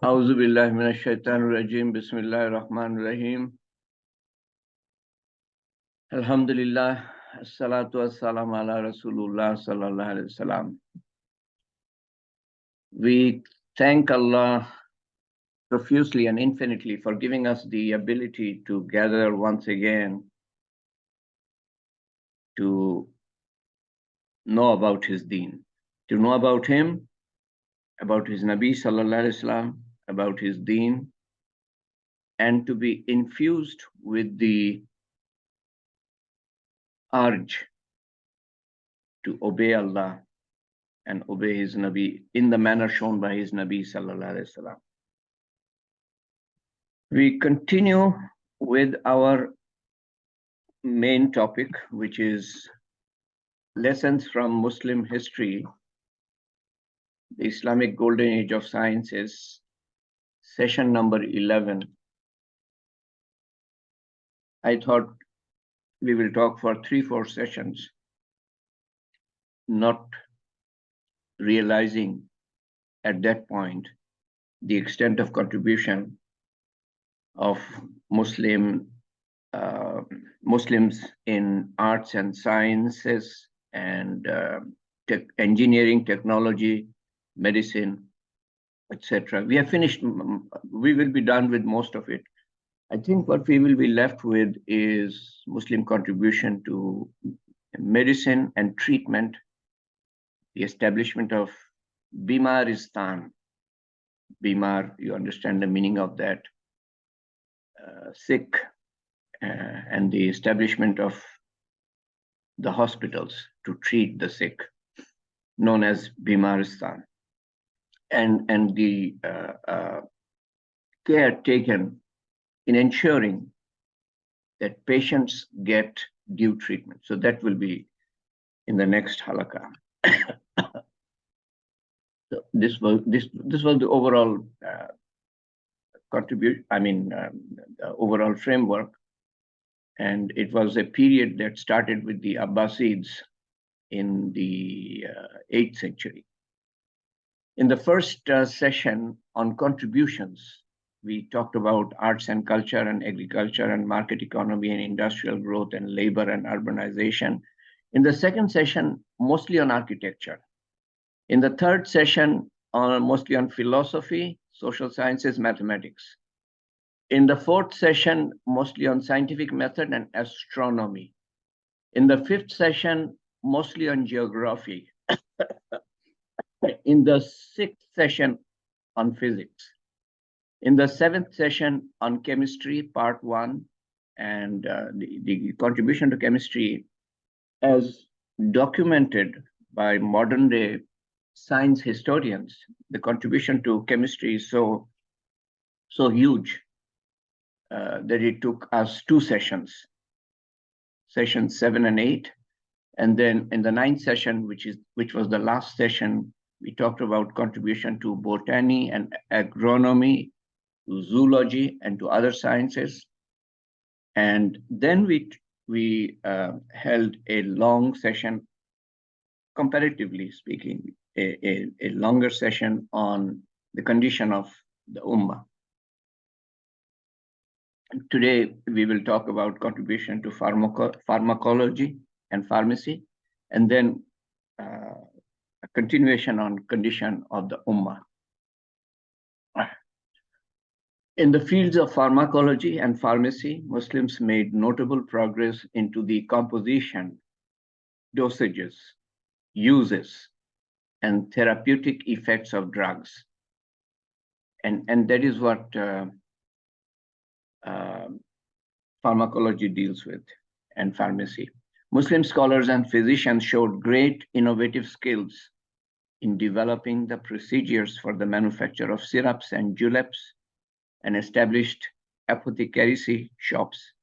أعوذ بالله من الشيطان الرجيم بسم الله الرحمن الرحيم الحمد لله الصلاة والسلام على رسول الله صلى الله عليه وسلم. We thank Allah profusely and infinitely for giving us the ability to gather once again to know about his deen, to know about him, about his Nabi sallallahu alaihi wasallam, about his deen, and to be infused with the urge to obey Allah and obey his Nabi in the manner shown by his Nabi sallallahu alaihi wasallam. We continue with our main topic, which is lessons from Muslim history, the Islamic Golden Age of Sciences, session number 11. I thought we will talk for 3-4 sessions, not realizing at that point the extent of contribution of Muslims in arts and sciences and engineering, technology, medicine, etc. We have finished. We will be done with most of it. I think what we will be left with is Muslim contribution to medicine and treatment, the establishment of Bimaristan. Bimar, you understand the meaning of that. Sick, and the establishment of the hospitals to treat the sick, known as Bimaristan, and the care taken in ensuring that patients get due treatment. So that will be in the next halakha. So this was the overall the overall framework, and it was a period that started with the Abbasids in the 8th century. In the first session on contributions, we talked about arts and culture and agriculture and market economy and industrial growth and labor and urbanization. In the second session, mostly on architecture. In the third session, mostly on philosophy, social sciences, mathematics. In the fourth session, mostly on scientific method and astronomy. In the fifth session, mostly on geography. In the sixth session, on physics. In the seventh session, on chemistry, part 1, and the contribution to chemistry as documented by modern day science historians. The contribution to chemistry is so huge that it took us 2 sessions, sessions 7 and 8. And then in the 9th session, which was the last session, we talked about contribution to botany and agronomy, to zoology and to other sciences. And then we held a long session, comparatively speaking, a longer session on the condition of the Ummah. Today, we will talk about contribution to pharmacology and pharmacy, and then a continuation on condition of the Ummah. In the fields of pharmacology and pharmacy, Muslims made notable progress into the composition, dosages, uses, and therapeutic effects of drugs. And that is what pharmacology deals with, and pharmacy. Muslim scholars and physicians showed great innovative skills in developing the procedures for the manufacture of syrups and juleps, and established apothecary shops.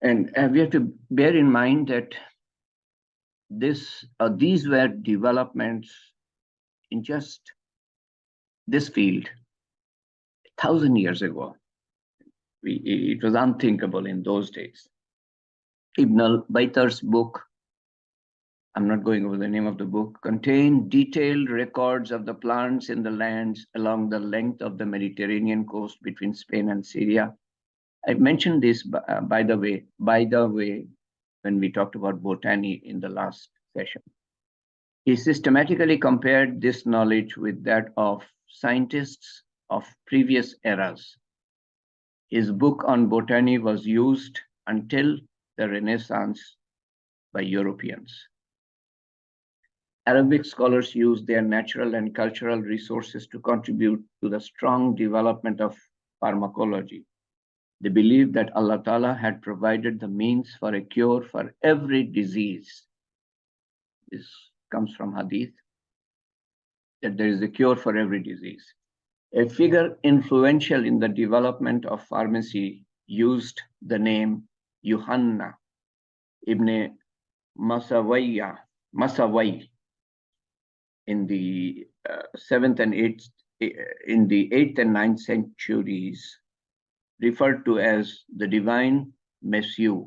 And we have to bear in mind that these were developments in just this field 1,000 years ago. It was unthinkable in those days. Ibn al-Baytar's book, I'm not going over the name of the book, contain detailed records of the plants in the lands along the length of the Mediterranean coast between Spain and Syria. I mentioned this, by the way, when we talked about botany in the last session. He systematically compared this knowledge with that of scientists of previous eras. His book on botany was used until the Renaissance by Europeans. Arabic scholars used their natural and cultural resources to contribute to the strong development of pharmacology. They believed that Allah Ta'ala had provided the means for a cure for every disease. This comes from Hadith, that there is a cure for every disease. A figure influential in the development of pharmacy used the name Yuhanna ibn Masawai in the 7th and 8th, in the 8th and 9th centuries, referred to as the divine Messiah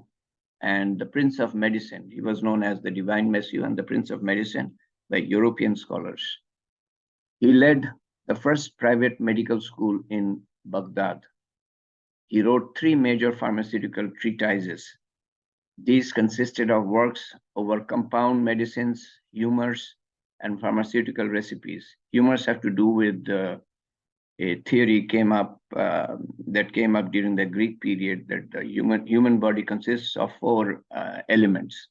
and the Prince of Medicine. He was known as the divine Messiah and the Prince of Medicine by European scholars. He led the first private medical school in Baghdad. He wrote 3 major pharmaceutical treatises. These consisted of works over compound medicines, humors, and pharmaceutical recipes. Humors have to do with a theory that came up during the Greek period, that the human body consists of 4 elements.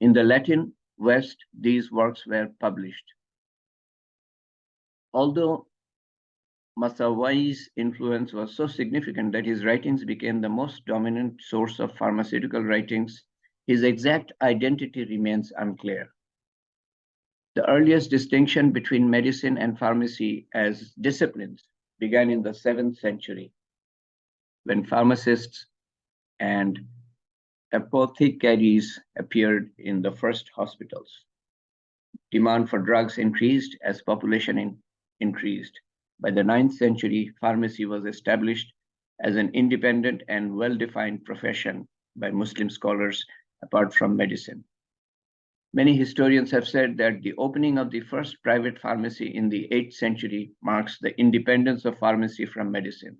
In the Latin West, these works were published. Although Masawai's influence was so significant that his writings became the most dominant source of pharmaceutical writings, his exact identity remains unclear. The earliest distinction between medicine and pharmacy as disciplines began in the 7th century, when pharmacists and apothecaries appeared in the first hospitals. Demand for drugs increased as population increased. By the 9th century, pharmacy was established as an independent and well-defined profession by Muslim scholars apart from medicine. Many historians have said that the opening of the first private pharmacy in the 8th century marks the independence of pharmacy from medicine.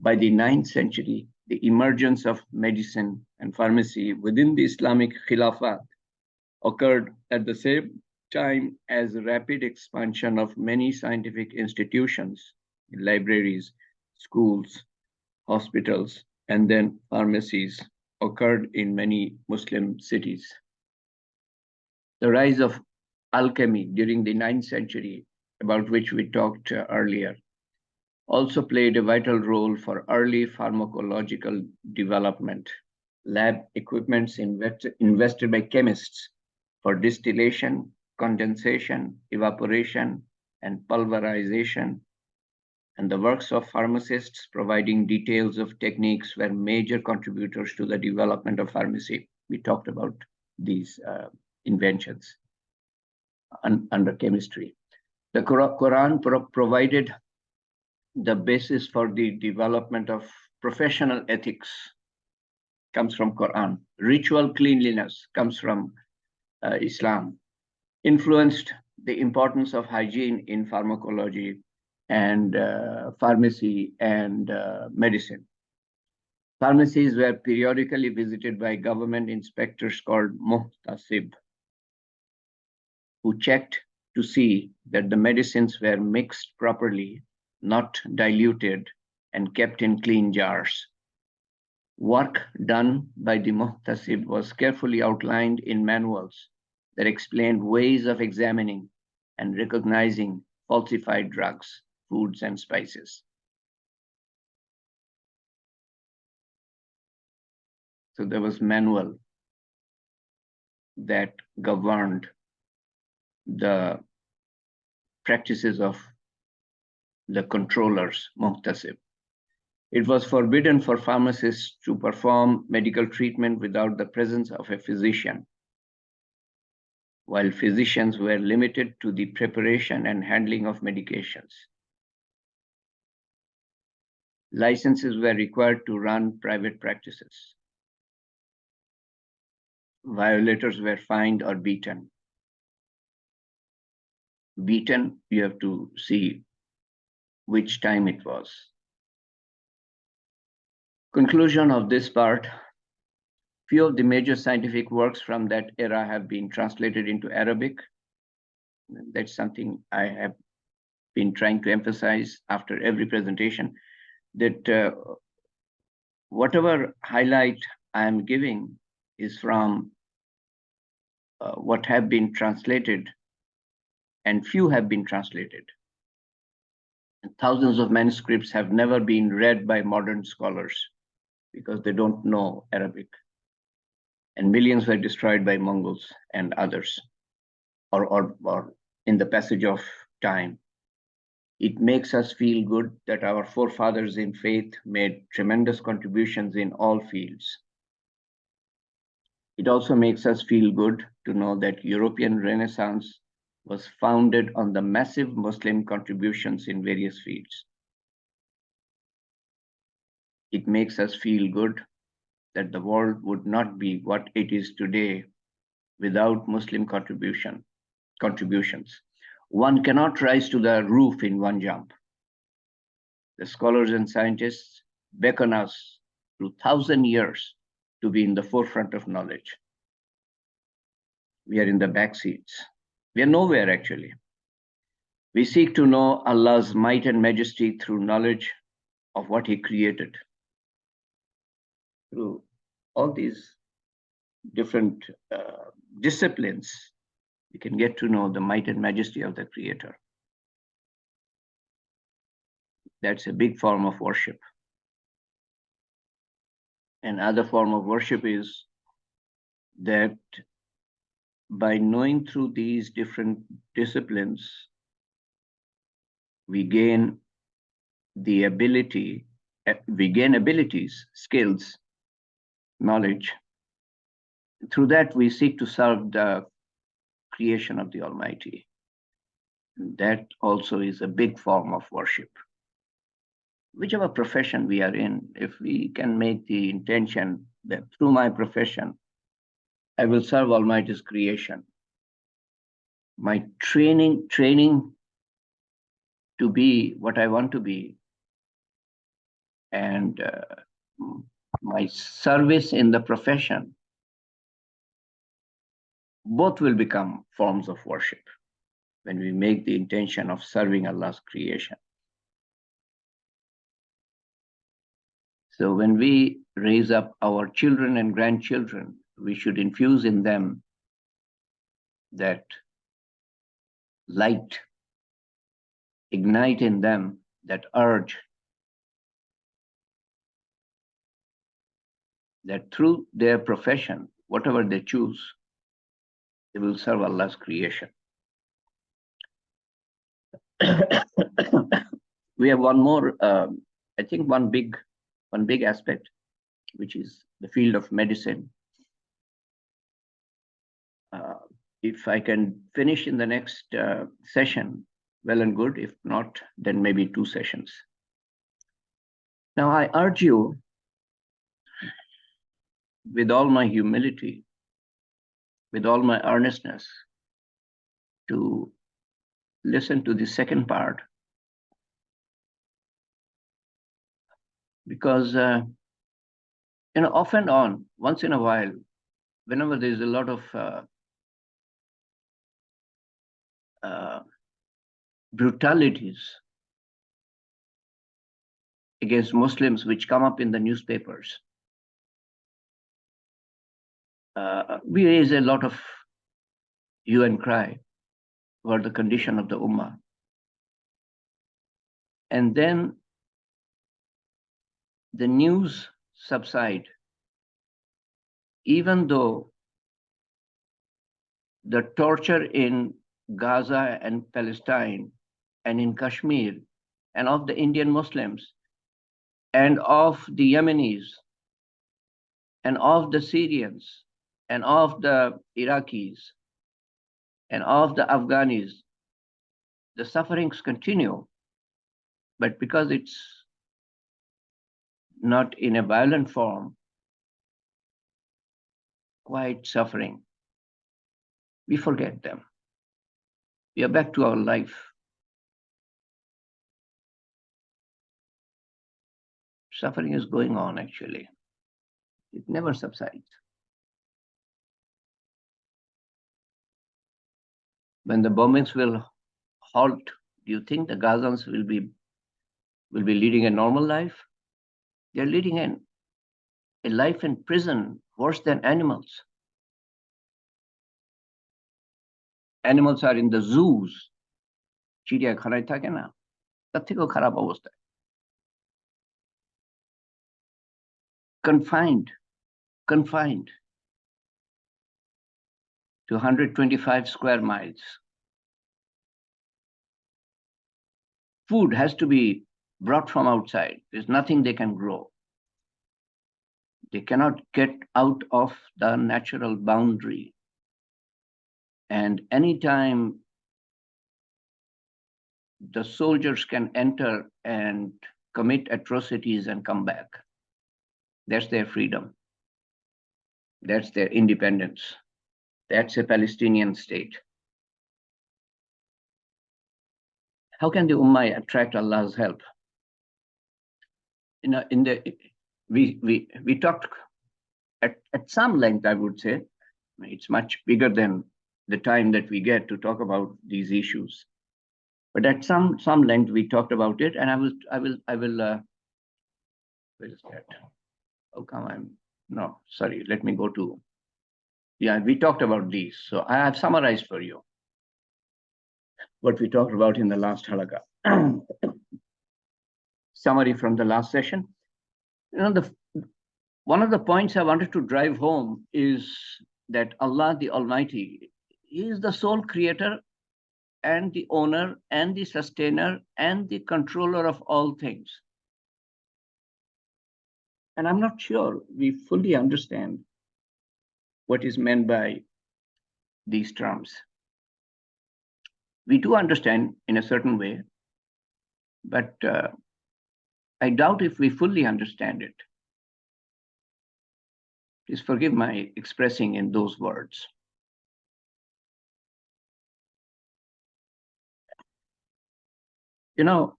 By the 9th century, the emergence of medicine and pharmacy within the Islamic Khilafat occurred at the same time as rapid expansion of many scientific institutions, libraries, schools, hospitals, and then pharmacies occurred in many Muslim cities. The rise of alchemy during the 9th century, about which we talked earlier, also played a vital role for early pharmacological development. Lab equipments invested by chemists for distillation, condensation, evaporation, and pulverization, and the works of pharmacists providing details of techniques were major contributors to the development of pharmacy. We talked about these inventions under chemistry. The Quran provided the basis for the development of professional ethics, comes from Quran. Ritual cleanliness comes from Islam. Influenced the importance of hygiene in pharmacology and pharmacy and medicine. Pharmacies were periodically visited by government inspectors called muhtasib, who checked to see that the medicines were mixed properly, not diluted, and kept in clean jars. Work done by the muhtasib was carefully outlined in manuals that explained ways of examining and recognizing falsified drugs, foods, and spices. So there was manual that governed the practices of the controllers, muhtasib. It was forbidden for pharmacists to perform medical treatment without the presence of a physician, while physicians were limited to the preparation and handling of medications. Licenses were required to run private practices. violators were fined or beaten. Beaten, you have to see which time it was. Conclusion of this part: few of the major scientific works from that era have been translated into Arabic. That's something I have been trying to emphasize after every presentation, that whatever highlight I am giving is from what have been translated, and few have been translated. And thousands of manuscripts have never been read by modern scholars because they don't know Arabic. And millions were destroyed by Mongols and others, or in the passage of time. It makes us feel good that our forefathers in faith made tremendous contributions in all fields. It also makes us feel good to know that European Renaissance was founded on the massive Muslim contributions in various fields. It makes us feel good that the world would not be what it is today without Muslim contributions. One cannot rise to the roof in one jump. The scholars and scientists beckon us through 1,000 years to be in the forefront of knowledge. We are in the back seats. We are nowhere, actually. We seek to know Allah's might and majesty through knowledge of what He created. Through all these different disciplines, we can get to know the might and majesty of the Creator. That's a big form of worship. Another form of worship is that by knowing through these different disciplines, we gain the ability, we gain abilities, skills, knowledge. Through that, we seek to serve the creation of the Almighty. That also is a big form of worship. Whichever profession we are in, if we can make the intention that through my profession, I will serve Almighty's creation. My training to be what I want to be, and my service in the profession, both will become forms of worship when we make the intention of serving Allah's creation. So when we raise up our children and grandchildren, we should infuse in them that light, ignite in them that urge, that through their profession, whatever they choose, they will serve Allah's creation. We have one more, I think one big aspect, which is the field of medicine. If I can finish in the next session, well and good. If not, then maybe 2 sessions. Now, I urge you, with all my humility, with all my earnestness, to listen to the second part, because off and on, once in a while, whenever there's a lot of brutalities against Muslims which come up in the newspapers, we raise a lot of hue and cry about the condition of the Ummah. And then the news subside, even though the torture in Gaza and Palestine and in Kashmir and of the Indian Muslims and of the Yemenis and of the Syrians and of the Iraqis and of the Afghanis, the sufferings continue, but because it's not in a violent form, quiet suffering, we forget them. We are back to our life. Suffering is going on, actually. It never subsides. When the bombings will halt, do you think the Gazans will be leading a normal life? They're leading a life in prison worse than animals. Animals are in the zoos. চিড়িয়াখানায় থাকে না, তার থেকেও খারাপ অবস্থায়। Confined to 125 square miles. Food has to be brought from outside. There's nothing they can grow. They cannot get out of the natural boundary. And anytime the soldiers can enter and commit atrocities and come back, that's their freedom. That's their independence. That's a Palestinian state. How can the Ummah attract Allah's help? We talked at some length, I would say. It's much bigger than the time that we get to talk about these issues. But at some length, we talked about it, and I will. Where is that? How come no, sorry, let me go to. Yeah, we talked about these. So I have summarized for you what we talked about in the last halakha. Summary from the last session. One of the points I wanted to drive home is that Allah the Almighty, He is the sole creator and the owner and the sustainer and the controller of all things. And I'm not sure we fully understand what is meant by these terms. We do understand in a certain way, but I doubt if we fully understand it. Please forgive my expressing in those words. When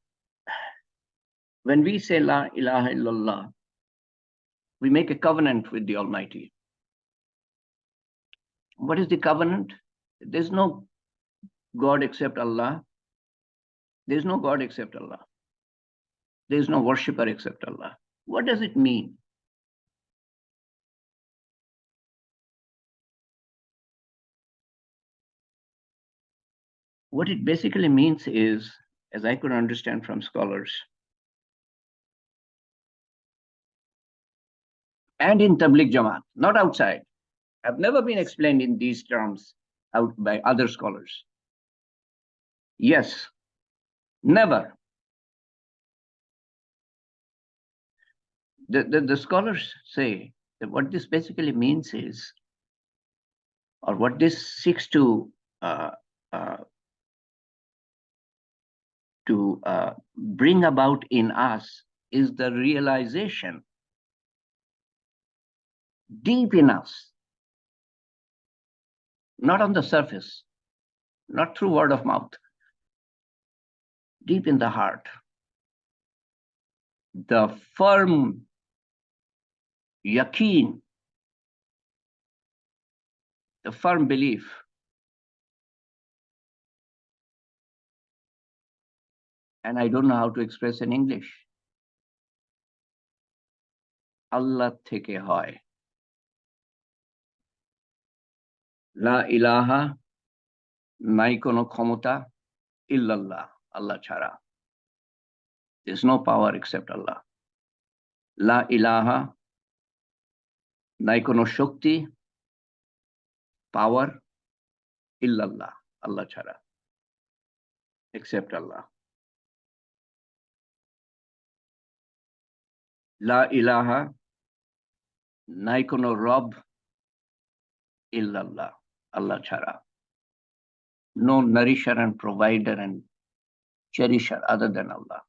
we say La ilaha illallah, we make a covenant with the Almighty. What is the covenant? There's no God except Allah. There's no God except Allah. There's no worshipper except Allah. What does it mean? What it basically means is, as I could understand from scholars, and in Tabligh Jamaat, not outside. Have never been explained in these terms out by other scholars. Yes, never. The scholars say that what this basically means is, or what this seeks to bring about in us is the realization deep in us, not on the surface, not through word of mouth, deep in the heart, the firm yaqeen, the firm belief and I don't know how to express in English. Allah theke hoy. La ilaha nai kono khomota illallah, Allah chara. There's no power except Allah. La ilaha nai kono shakti, power illallah, Allah chara, except Allah. La ilaha nai kono Rabb illallah, Allah chara. No nourisher and provider and cherisher other than Allah.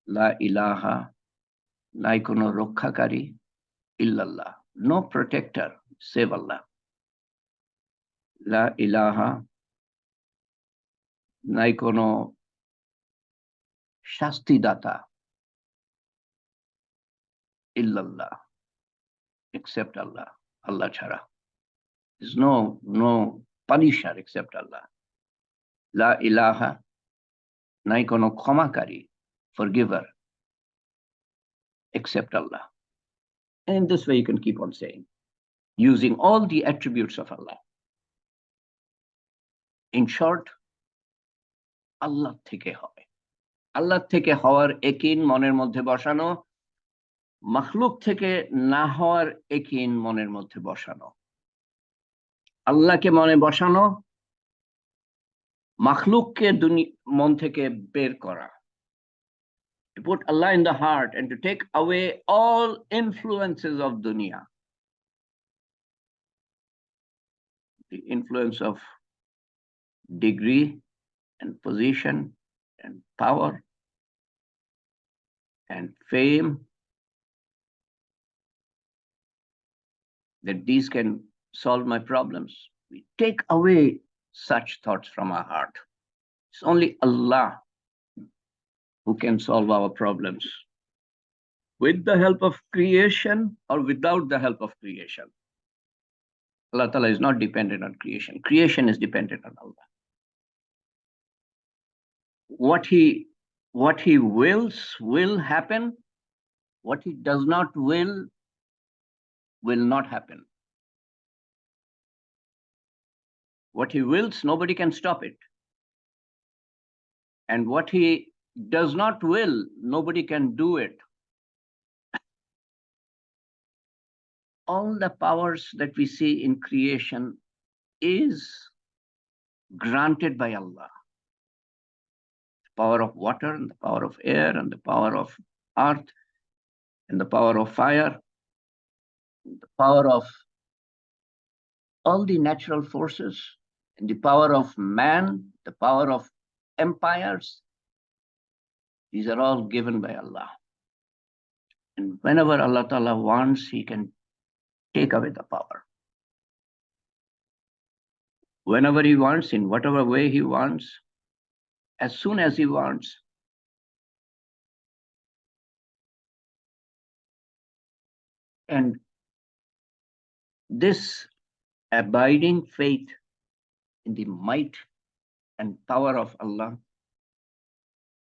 La ilaha nai kono rokhakari illallah. no protector save Allah. La ilaha, নাই কোনো শাস্তিদাতা illallah, except Allah. Allah chara. There's no punisher except Allah. La ilaha, নাই কোনো ক্ষমাকারী, forgiver, except Allah. And this way you can keep on saying, using all the attributes of Allah. In short, Allah থেকে হয়। আল্লাহ থেকে হওয়ার একিন মনের মধ্যে বসানো, মাখলুক থেকে না হওয়ার একিন মনের মধ্যে বসানো। আল্লাহকে মনে বসানো, মাখলুককে মন থেকে বের করা। To put Allah in the heart and to take away all influences of dunya. The influence of degree and position and power and fame, that these can solve my problems. We take away such thoughts from our heart. It's only Allah who can solve our problems, with the help of creation or without the help of creation. Allah Ta'ala is not dependent on creation. Creation is dependent on Allah. What he wills will happen. What he does not will not happen. What he wills, nobody can stop it. And what he does not will, nobody can do it. All the powers that we see in creation is granted by Allah. The power of water and the power of air and the power of earth and the power of fire, the power of all the natural forces, and the power of man, the power of empires. These are all given by Allah. And whenever Allah Ta'ala wants, he can take away the power. Whenever he wants, in whatever way he wants, as soon as he wants. And this abiding faith in the might and power of Allah,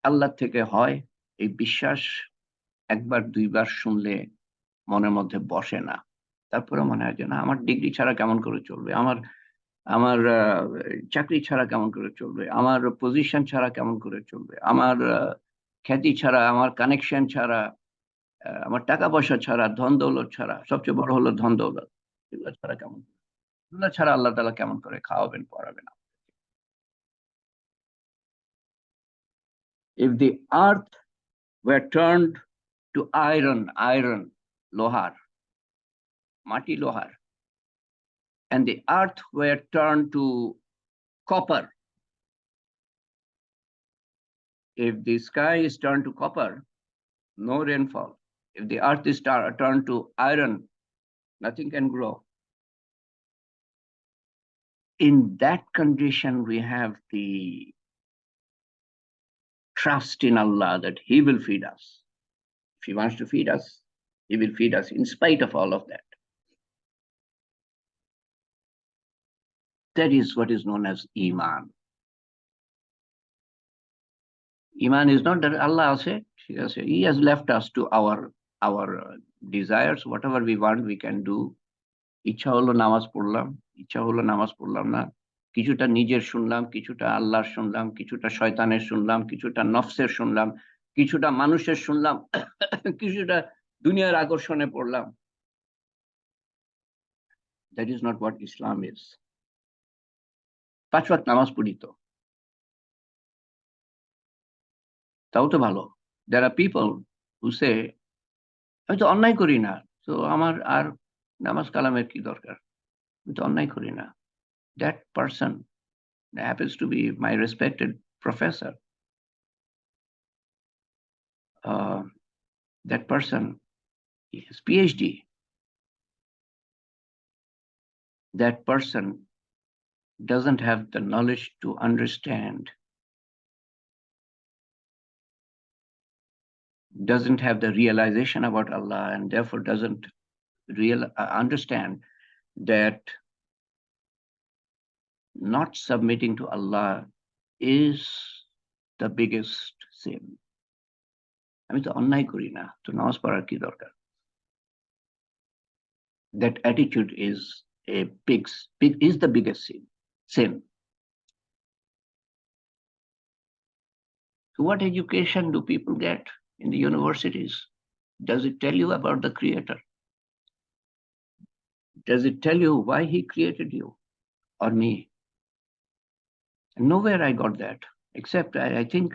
Allah থেকে হয়, এই বিশ্বাস একবার দুইবার শুনলে মনের মধ্যে বসে না। তারপরে মনে হয় যে না, আমার ডিগ্রি ছাড়া কেমন করে চলবে, আমার চাকরি ছাড়া কেমন করে চলবে, আমার পজিশন ছাড়া কেমন করে চলবে, আমার খ্যাতি ছাড়া, আমার কানেকশন ছাড়া, আমার টাকা পয়সা ছাড়া, ধন দৌলত ছাড়া, সবচেয়ে বড় হলো ধন দৌলত, এগুলো ছাড়া কেমন, এগুলো ছাড়া আল্লাহ তাআলা কেমন করে খাওয়াবেন পড়াবেন। If the earth were turned to iron, lohar, mati lohar, and the earth were turned to copper, if the sky is turned to copper, no rainfall. If the earth is turned to iron, nothing can grow. In that condition, we have the trust in Allah that he will feed us. If he wants to feed us, he will feed us in spite of all of that. That is what is known as Iman. Iman is not that Allah said, he has left us to our desires. Whatever we want, we can do. ইচ্ছা হলো নামাজ পড়লাম, ইচ্ছা হলো নামাজ পড়লাম না, কিছুটা নিজের শুনলাম, কিছুটা আল্লাহর শুনলাম, কিছুটা শয়তানের শুনলাম, কিছুটা নফসের শুনলাম, কিছুটা মানুষের শুনলাম, কিছুটা দুনিয়ার আকর্ষণে পড়লাম। That is not what Islam is. 5 ওয়াক্ত নামাজ পড়ি তো, তাও তো ভালো। There are people who say, আমি তো অন্যায় করি না, তো আমার আর নামাজ কালামের কি দরকার, আমি তো অন্যায় করি না। That person happens to be my respected professor. That person, he has PhD. that person doesn't have the knowledge to understand, doesn't have the realization about Allah, and therefore doesn't understand that not submitting to Allah is the biggest sin. আমি তো অন্যায় করি না, তো নামাজ পড়ার কি দরকার? That attitude is the biggest sin. So what education do people get in the universities? Does it tell you about the Creator? Does it tell you why He created you or me? And nowhere I got that, except I think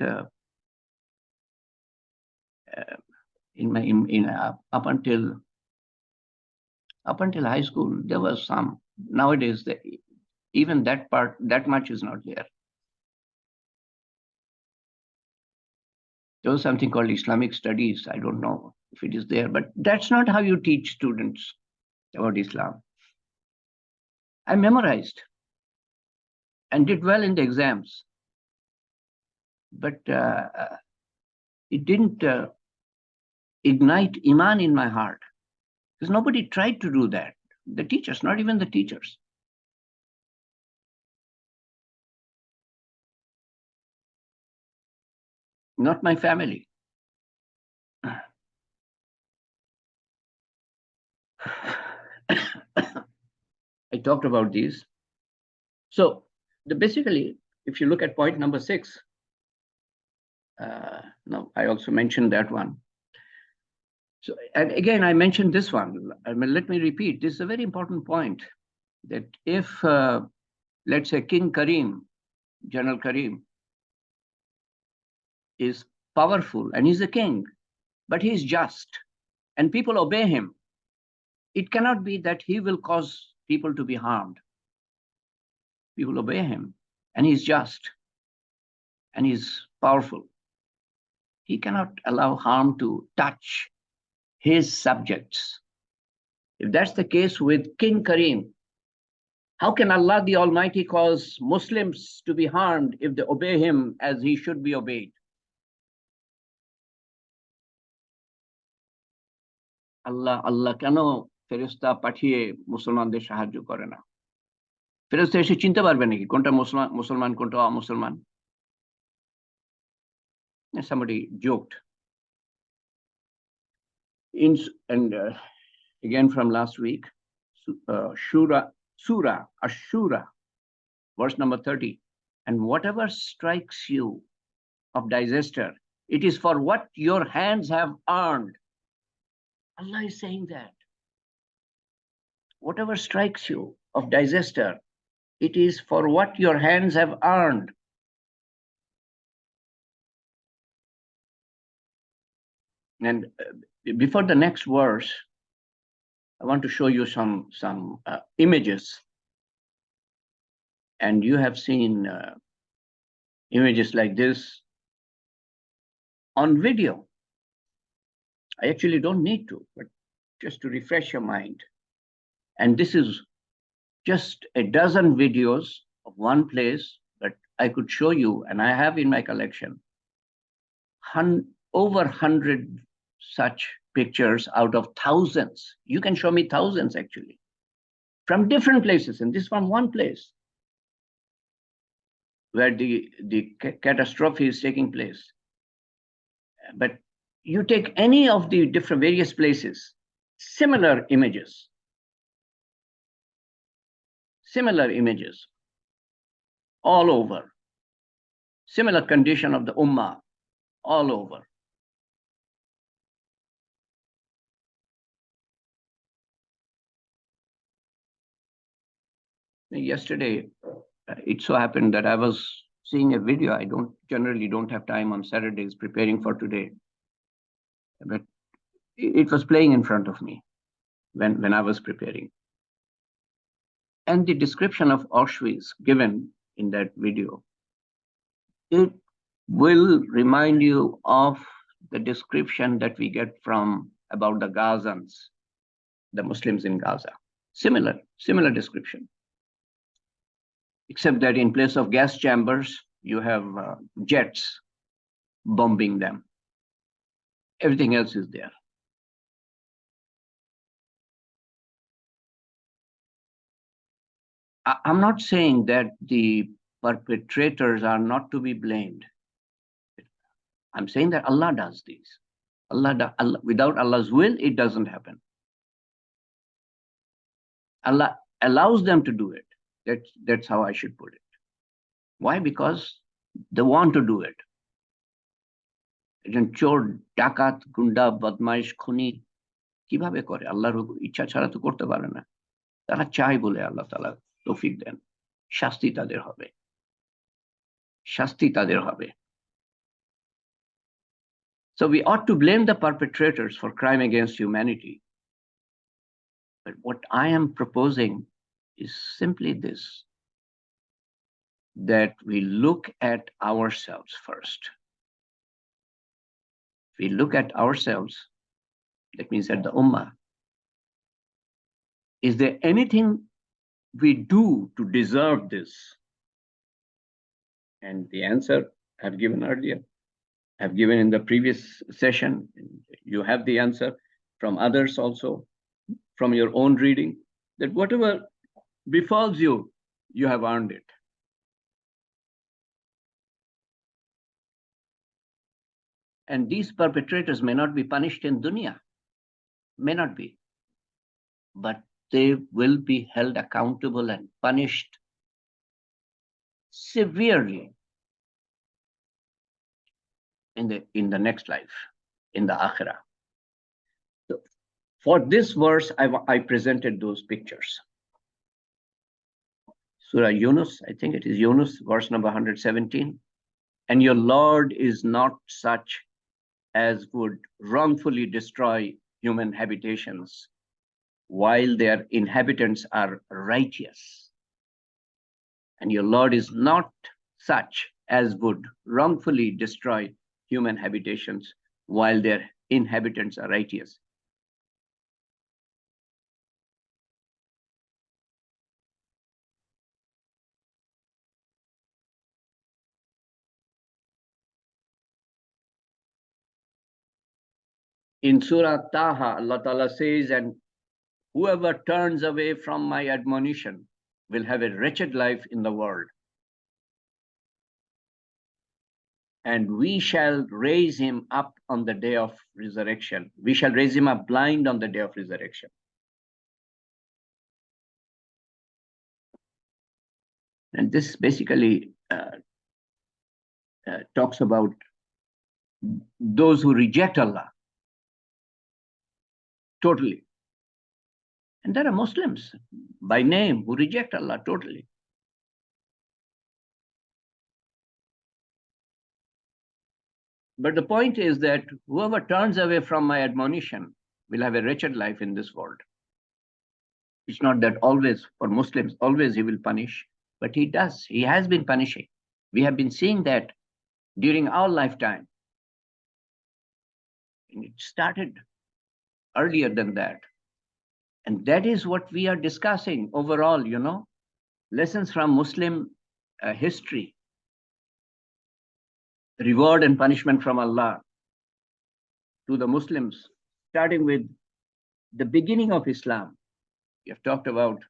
up until high school there was some. Nowadays, even that much is not there. There was something called Islamic studies. I don't know if it is there, but that's not how you teach students about Islam. I memorized and did well in the exams, but it didn't ignite Iman in my heart, because nobody tried to do that. The teachers, not even the teachers. Not my family. I talked about these. So basically, if you look at point number 6, no, I also mentioned that one. So, and again, I mentioned this one. I mean, let me repeat. This is a very important point, that if, let's say, King Karim, General Karim, is powerful and he's a king, but he's just, and people obey him, it cannot be that he will cause people to be harmed. People obey him, and he's just, and he's powerful. He cannot allow harm to touch his subjects. If that's the case with King Karim, how can Allah the Almighty cause Muslims to be harmed if they obey him as he should be obeyed? Allah কেন ফেরেশতা পাঠিয়ে মুসলমানদের সাহায্য করে না? ফেরেশতা এসে চিনতে পারবে নাকি কোনটা মুসলমান কোনটা অমুসলমান? Somebody joked. And again from last week, Surah Ashura, verse number 30. And whatever strikes you of disaster, it is for what your hands have earned. Allah is saying that. Whatever strikes you of disaster, it is for what your hands have earned. And before the next verse, I want to show you some images. And you have seen images like this on video. I actually don't need to, but just to refresh your mind. And this is just a dozen videos of one place, but I could show you, and I have in my collection over 100 such pictures out of thousands. You can show me thousands actually, from different places, and this from one place where the catastrophe is taking place. But you take any of the different various places, similar images, all over, similar condition of the ummah all over. Yesterday, it so happened that I was seeing a video. I generally don't have time on Saturdays preparing for today, but it was playing in front of me when I was preparing. And the description of Auschwitz given in that video, it will remind you of the description that we get about the Gazans, the Muslims in Gaza. Similar description, except that in place of gas chambers, you have jets bombing them. Everything else is there. I'm not saying that the perpetrators are not to be blamed. I'm saying that Allah does these. Allah, without Allah's will, it doesn't happen. Allah allows them to do it. That's how I should put it. Why? Because they want to do it. একজন চোর, ডাকাত, গুন্ডা, বদমাইশ, খুনি কিভাবে করে? আল্লাহর ইচ্ছা ছাড়া তো করতে পারে না। তারা চায় বলে আল্লাহ তাআলা তৌফিক দেন। শাস্তি তাদের হবে। শাস্তি তাদের হবে। So we ought to blame the perpetrators for crime against humanity. But what I am proposing is simply this, that we look at ourselves first. If we look at ourselves, that means at the Ummah, is there anything we do to deserve this? And the answer I've given earlier, I've given in the previous session. You have the answer from others also, from your own reading, that whatever befalls you, you have earned it. And these perpetrators may not be punished in dunya, may not be, but they will be held accountable and punished severely in the next life, in the akhirah. So for this verse, I presented those pictures. Surah Yunus, I think it is Yunus, verse number 117. And your Lord is not such as would wrongfully destroy human habitations while their inhabitants are righteous. And your Lord is not such as would wrongfully destroy human habitations while their inhabitants are righteous. In Surah Taha, Allah Ta'ala says, and whoever turns away from my admonition will have a wretched life in the world. And we shall raise him up on the day of resurrection. We shall raise him up blind on the day of resurrection. And this basically talks about those who reject Allah totally. And there are Muslims by name who reject Allah totally. But the point is that whoever turns away from my admonition will have a wretched life in this world. It's not that always for Muslims, always he will punish, but he does. He has been punishing. We have been seeing that during our lifetime. And it started earlier than that. And that is what we are discussing overall, lessons from Muslim history, reward and punishment from Allah to the Muslims, starting with the beginning of Islam. We have talked about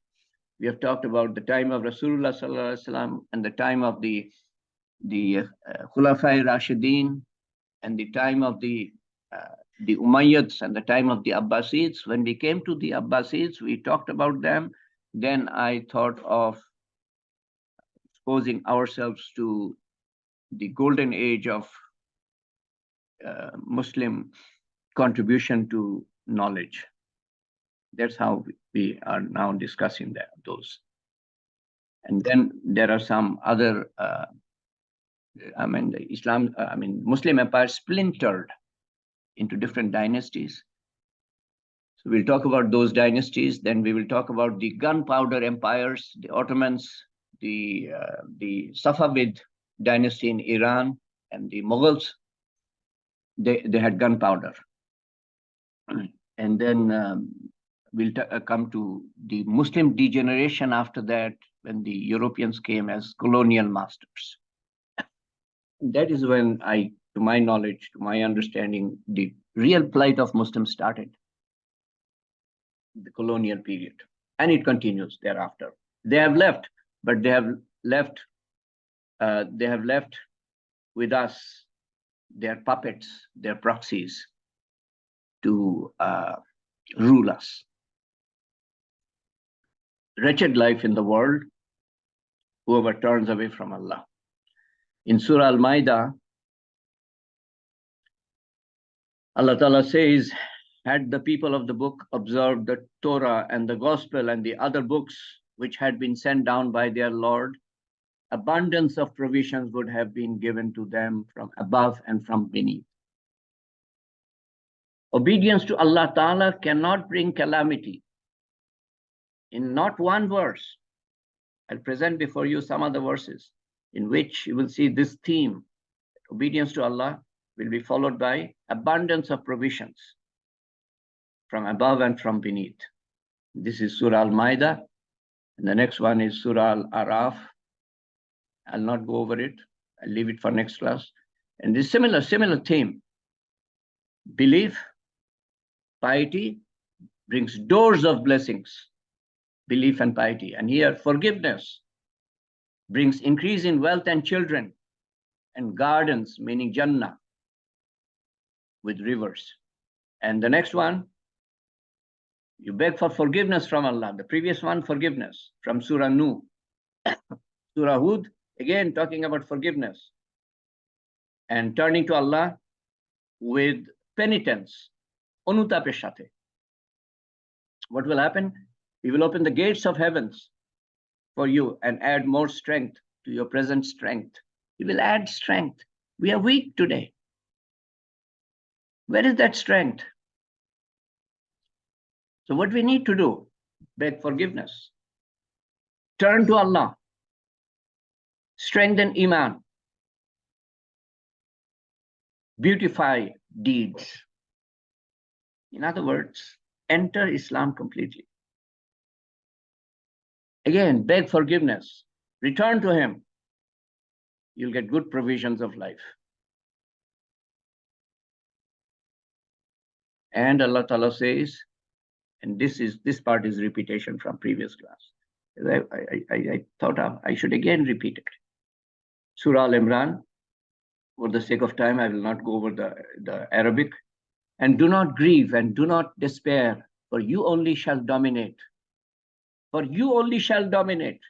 the time of Rasulullah Sallallahu Alaihi Wasallam and the time of the Khulafai Rashidin and the time of the Umayyads and the time of the Abbasids. When we came to the Abbasids, we talked about them. Then I thought of exposing ourselves to the golden age of Muslim contribution to knowledge. That's how we are now discussing those. And then there are some other, Muslim empire splintered into different dynasties. So we'll talk about those dynasties. Then we will talk about the gunpowder empires, the Ottomans, the Safavid dynasty in Iran, and the Mughals. They had gunpowder. And then we'll come to the Muslim degeneration after that, when the Europeans came as colonial masters. That is when to my knowledge, to my understanding, the real plight of Muslims started, the colonial period, and it continues thereafter. They have left, but they have left with us their puppets, their proxies to rule us. Wretched life in the world, whoever turns away from Allah. In Surah Al-Ma'idah, Allah Ta'ala says, had the people of the book observed the Torah and the Gospel and the other books which had been sent down by their Lord, abundance of provisions would have been given to them from above and from beneath. Obedience to Allah Ta'ala cannot bring calamity. In not one verse, I'll present before you some other verses in which you will see this theme. Obedience to Allah will be followed by abundance of provisions from above and from beneath. This is Surah Al-Ma'idah, and the next one is Surah Al-Araf. I'll not go over it. I'll leave it for next class. And this similar theme. Belief, piety brings doors of blessings. Belief and piety. And here, forgiveness brings increase in wealth and children, and gardens, meaning Jannah, with rivers. And the next one, you beg for forgiveness from Allah. The previous one, forgiveness from Surah Nuh. Surah Hud, again talking about forgiveness and turning to Allah with penitence. Onutapir sathe. What will happen? He will open the gates of heavens for you and add more strength to your present strength. He will add strength. We are weak today. Where is that strength? So what we need to do, beg forgiveness, turn to Allah, strengthen Iman, beautify deeds. In other words, enter Islam completely. Again, beg forgiveness, return to Him. You'll get good provisions of life. And Allah Ta'ala says, and this part is repetition from previous class. I thought I should again repeat it. Surah Al-Imran, for the sake of time, I will not go over the Arabic. And do not grieve and do not despair, for you only shall dominate. For you only shall dominate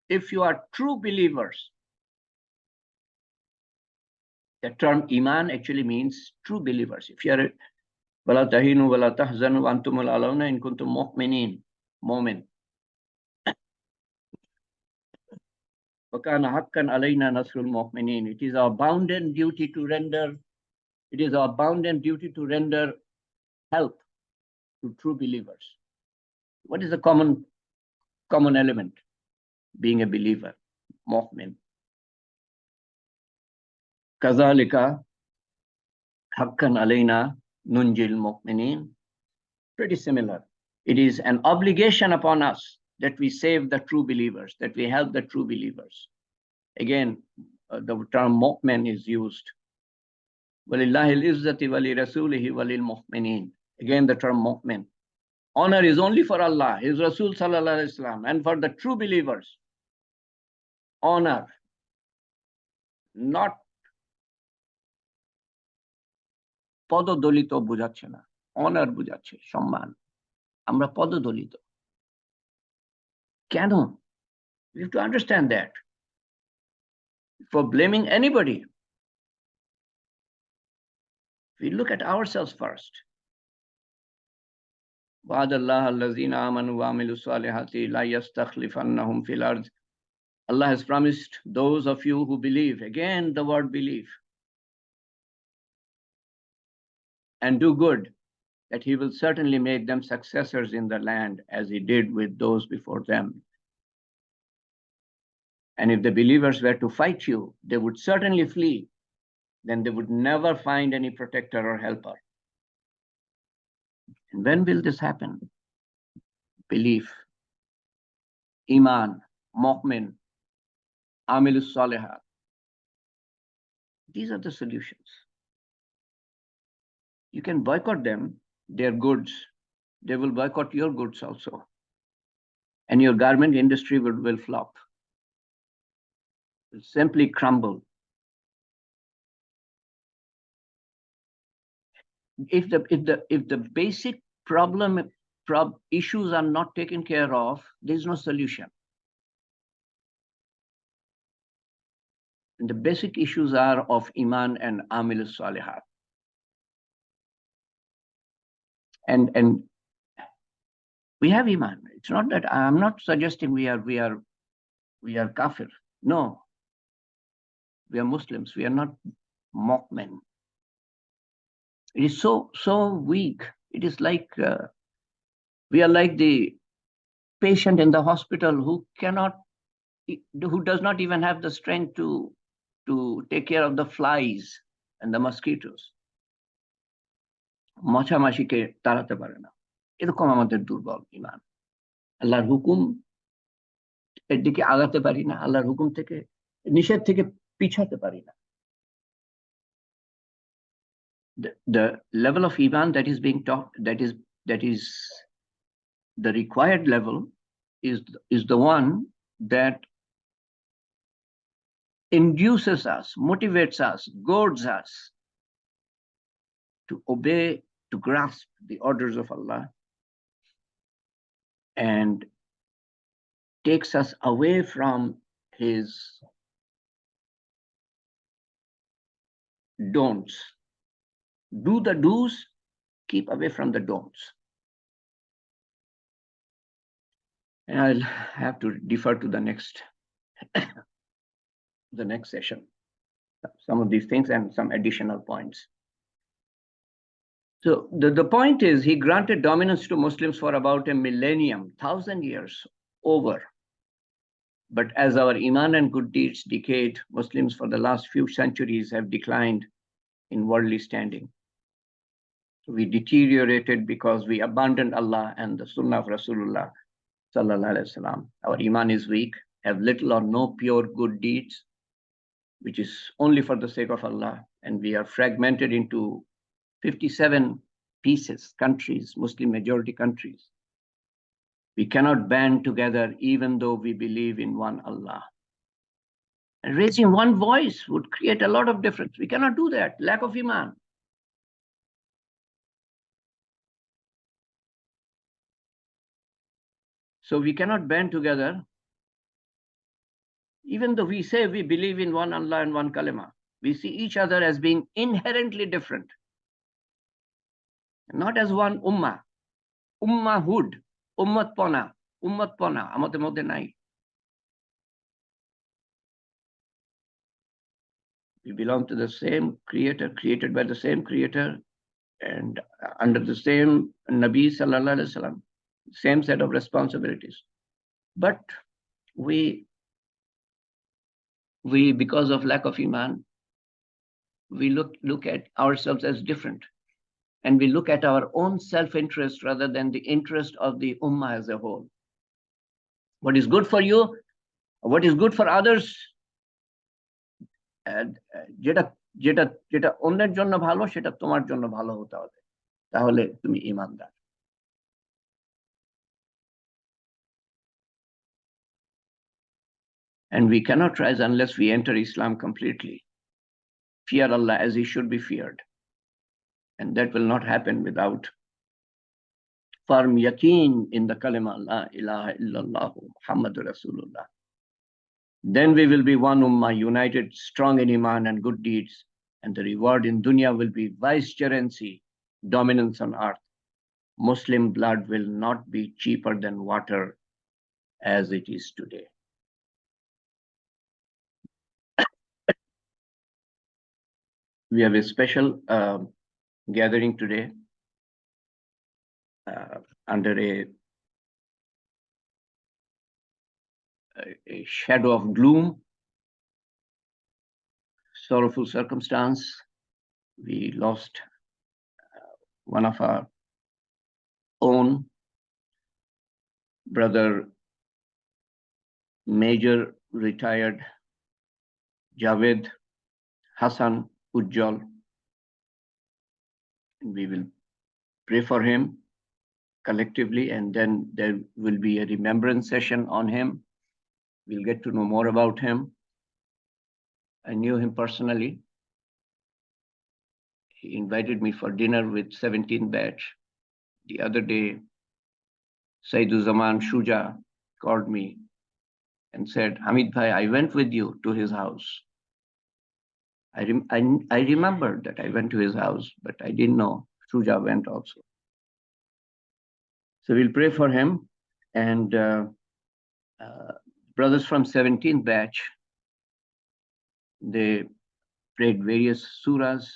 if you are true believers. The term Iman actually means true believers. If you are وَلَا تَهِنُوا وَلَا تَحْزَنُوا وَأَنْتُمُ الْأَعْلَوْنَ إِن كُنتُم مُؤْمِنِينَ. Mu'min. وَكَانَ حَقًّا عَلَيْنَا نَصْرُ الْمُؤْمِنِينَ. It is our bounden duty to render help to true believers. What is the common element? Being a believer, mu'min. كَذَلِكَ حَقًّا عَلَيْنَا Nunjil Mu'minin. Pretty similar. It is an obligation upon us that we save the true believers, that we help the true believers. Again, the term mu'min is used. وَلِلَّهِ الْإِزَّةِ وَلِرَسُولِهِ وَلِلْمُؤْمِنِينَ. Again, the term mu'min. Honor is only for Allah, His Rasul Sallallahu Alaihi Wasallam, and for the true believers. Honor, not পদদলিত বোঝাচ্ছে না, honour বোঝাচ্ছে, সম্মান। আমরা পদদলিত কেন? We have to understand that. For blaming anybody, we look at ourselves first. وَعَدَ اللَّهَ الَّذِينَ آمَنُوا وَعَمِلُوا الصَّالِحَاتِ لَا يَسْتَخْلِفَنَّهُمْ فِي الْأَرْضِ. Allah has promised those of you who believe, again the word believe, and do good, that He will certainly make them successors in the land as He did with those before them. And if the believers were to fight you, they would certainly flee. Then they would never find any protector or helper. And when will this happen? belief, iman, mu'min, amilus salihat. These are the solutions. You can boycott them, their goods. They will boycott your goods also. And your garment industry will flop, will simply crumble. If the basic issues are not taken care of, there's no solution. And the basic issues are of iman and amil salihat. And we have iman. It's not that I'm not suggesting we are kafir. No, we are Muslims. We are not mu'min. It is so weak. It is like we are like the patient in the hospital who does not even have the strength to take care of the flies and the mosquitoes. মশামাছিকে তাড়াতে পারে না, এরকম আমাদের দুর্বল ঈমান। আল্লাহর হুকুম এর দিকে আগাতে পারি না, আল্লাহর হুকুম থেকে নিষেধ থেকে পিছাতে পারি না। The level of iman that is being taught, that is the required level, is the one that induces us, motivates us, goads us to obey, to grasp the orders of Allah, and takes us away from his don'ts. Do the do's, keep away from the don'ts. And I'll have to defer to the next session, some of these things and some additional points. So the point is, he granted dominance to Muslims for about a millennium, 1,000 years over. But as our iman and good deeds decayed, Muslims for the last few centuries have declined in worldly standing. We deteriorated because we abandoned Allah and the Sunnah of Rasulullah sallallahu alaihi wasallam. Our iman is weak, have little or no pure good deeds, which is only for the sake of Allah, and we are fragmented into 57 pieces, countries, Muslim majority countries. We cannot band together even though we believe in one Allah. And raising one voice would create a lot of difference. We cannot do that, lack of iman. So we cannot band together, even though we say we believe in one Allah and one kalima. We see each other as being inherently different, not as one ummah. Ummahhood, ummatpona, আমাদের মধ্যে নাই। We belong to the same creator, created by the same creator, and under the same Nabi sallallahu alaihi wasallam, same set of responsibilities. But we, because of lack of iman, we look at ourselves as different, and we look at our own self-interest rather than the interest of the ummah as a whole. What is good for you, what is good for others, যেটা যেটা যেটা অন্যের জন্য ভালো সেটা তোমার জন্য ভালো হতে হবে, তাহলে তুমি ঈমানদার। And we cannot rise unless we enter Islam completely. Fear Allah as he should be feared. And that will not happen without firm yaqeen in the kalima La ilaha illallah Muhammadur Rasulullah. Then we will be one ummah, united, strong in iman and good deeds, and the reward in dunya will be vicegerency, dominance on earth. Muslim blood will not be cheaper than water as it is today. We have a special gathering today under a shadow of gloom, sorrowful circumstance. We lost one of our own, Brother Major retired Javed Hassan Ujjal. We will pray for him collectively, and then there will be a remembrance session on him. We'll get to know more about him. I knew him personally. He invited me for dinner with 17th batch. The other day, Zaman Shuja called me and said, Hamid Bhai, I went with you to his house. I remembered that I went to his house, but I didn't know Shuja went also. So we'll pray for him. And brothers from 17th batch, they prayed various surahs,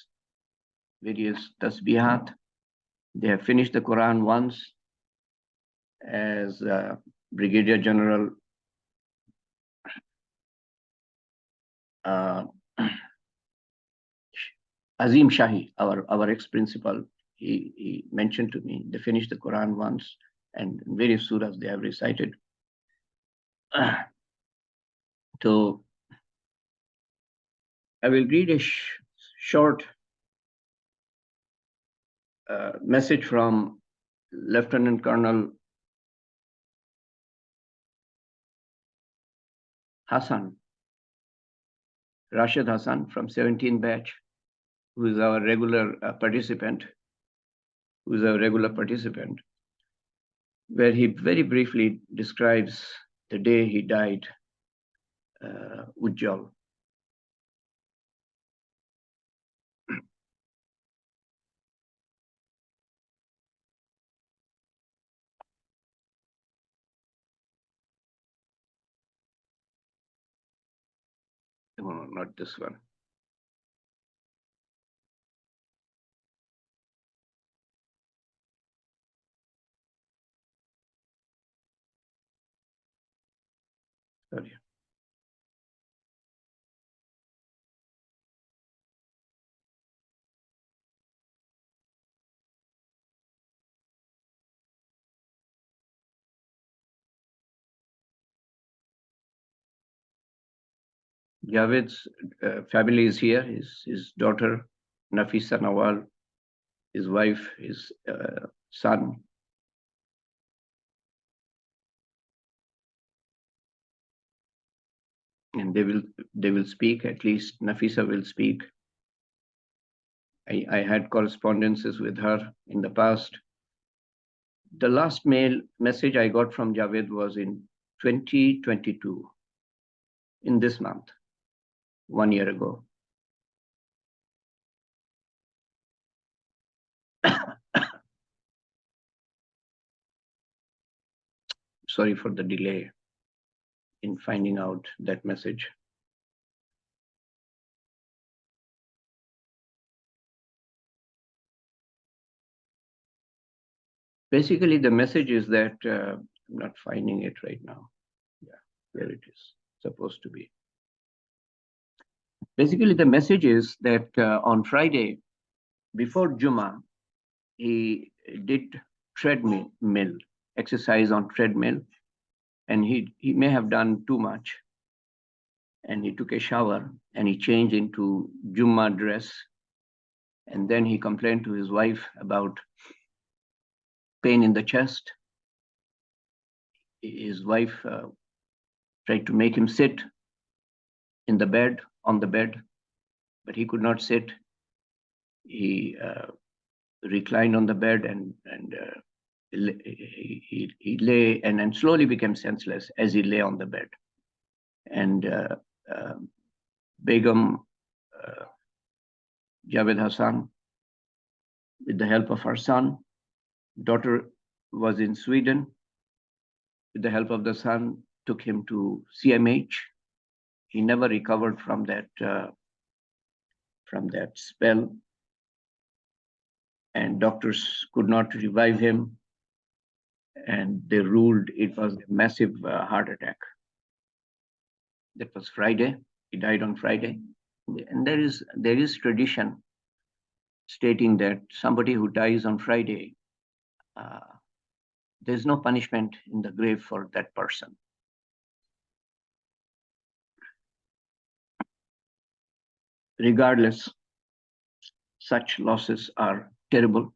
various tasbihat. They have finished the Quran once, as Brigadier General Azim Shahi, our ex-principal, he mentioned to me, they finished the Quran once, and various surahs they have recited. So I will read a short message from Lieutenant Colonel Hassan, Rashid Hassan from 17th batch, who is our regular participant, where he very briefly describes the day he died, Ujjal. No, not this one. Sorry. Javed's family is here. His daughter, Nafisa Nawal, his wife, his son. And they will speak, at least Nafisa will speak. I had correspondences with her in the past. The last message I got from Javed was in 2022, in this month, 1 year ago. Sorry for the delay in finding out that message. Basically, the message is that I'm not finding it right now. Yeah, there it is, supposed to be. Basically, the message is that on Friday, before Juma, he did treadmill exercise on treadmill, and he may have done too much. And he took a shower and he changed into Juma dress. And then he complained to his wife about pain in the chest. His wife tried to make him sit in the bed, on the bed, but he could not sit. He reclined on the bed and he lay and then slowly became senseless as he lay on the bed. And Begum Javed Hassan, with the help of her son, daughter was in Sweden. With the help of the son, took him to CMH. He never recovered from that spell, and doctors could not revive him, and they ruled it was a massive heart attack. That was Friday. He died on Friday, and there is tradition stating that somebody who dies on Friday, there's no punishment in the grave for that person. Regardless, such losses are terrible,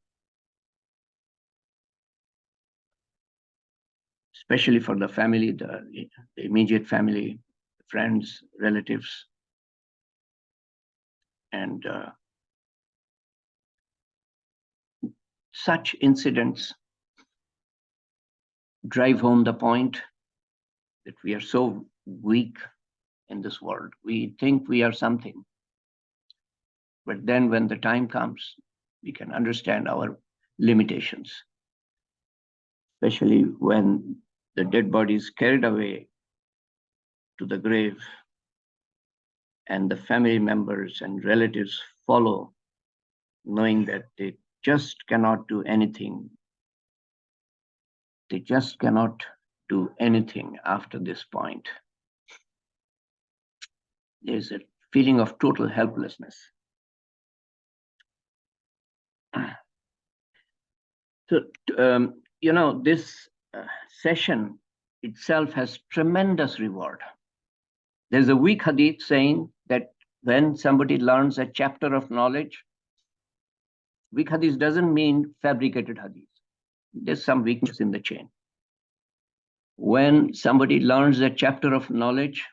especially for the family, the immediate family, friends, relatives. And such incidents drive home the point that we are so weak in this world. We think we are something. But then when the time comes, we can understand our limitations, especially when the dead body is carried away to the grave and the family members and relatives follow, knowing that they just cannot do anything. They just cannot do anything after this point. There's a feeling of total helplessness. So, this session itself has tremendous reward. There's a weak hadith saying that when somebody learns a chapter of knowledge, weak hadith doesn't mean fabricated hadith. There's some weakness in the chain. When somebody learns a chapter of knowledge,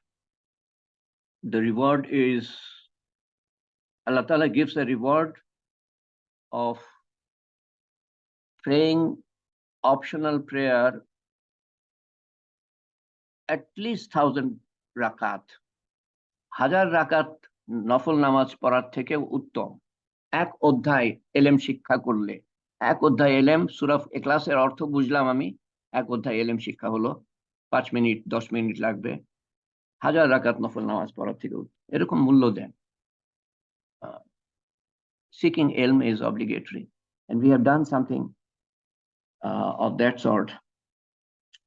the reward is, Allah Ta'ala gives a reward of praying optional prayer at least 1,000 rakat. 1000 rakat নফল নামাজ পড়ার থেকে উত্তম। এক অধ্যায় এলেম শিক্ষা করলে, এক অধ্যায় এলেম সূরা ইখলাসের অর্থ বুঝলাম আমি, এক অধ্যায় এলেম শিক্ষা হলো, 5 মিনিট 10 মিনিট লাগবে, 1000 রাকাত নফল নামাজ পড়ার থেকে এরকম মূল্য দেন। Seeking ilm is obligatory, and we have done something of that sort,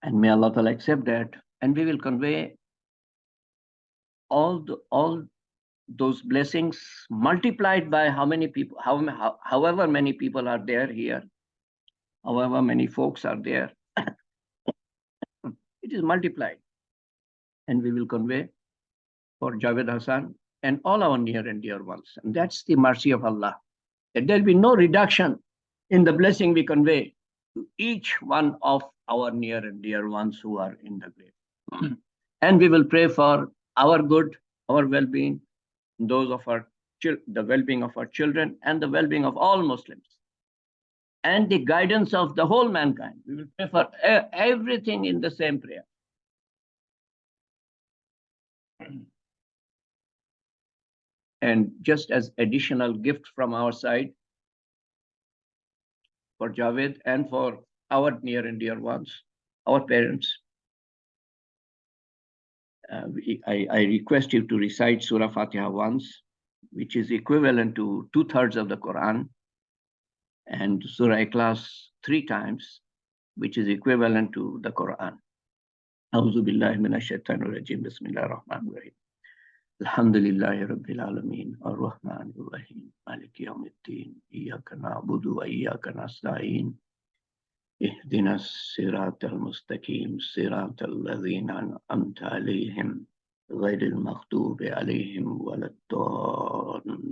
and may Allah Ta'ala accept that, and we will convey all those blessings multiplied by how many people, however many people are there here, however many folks are there, it is multiplied, and we will convey for Javed Hassan and all our near and dear ones. And that's the mercy of Allah, that there'll be no reduction in the blessing we convey to each one of our near and dear ones who are in the grave. And we will pray for our good, our well-being, those of the well-being of our children, and the well-being of all Muslims, and the guidance of the whole mankind. We will pray for everything in the same prayer. And just as additional gift from our side for Javed and for our near and dear ones, our parents, I request you to recite Surah Fatiha once, which is equivalent to 2/3 of the Quran, and Surah Ikhlas 3 times, which is equivalent to the Quran. A'udhu billahi minash shaitanir rajim. Bismillahir Rahmanir Rahim. Alhamdulillahi Rabbil Alameen. Ar-Rahmanir Rahim. Maliki Yawmiddin. Iyyaka na'budu wa iyyaka nasta'in. اهدنا الصراط المستقيم صراط الذين أنعمت عليهم غير المغضوب عليهم ولا الضالين.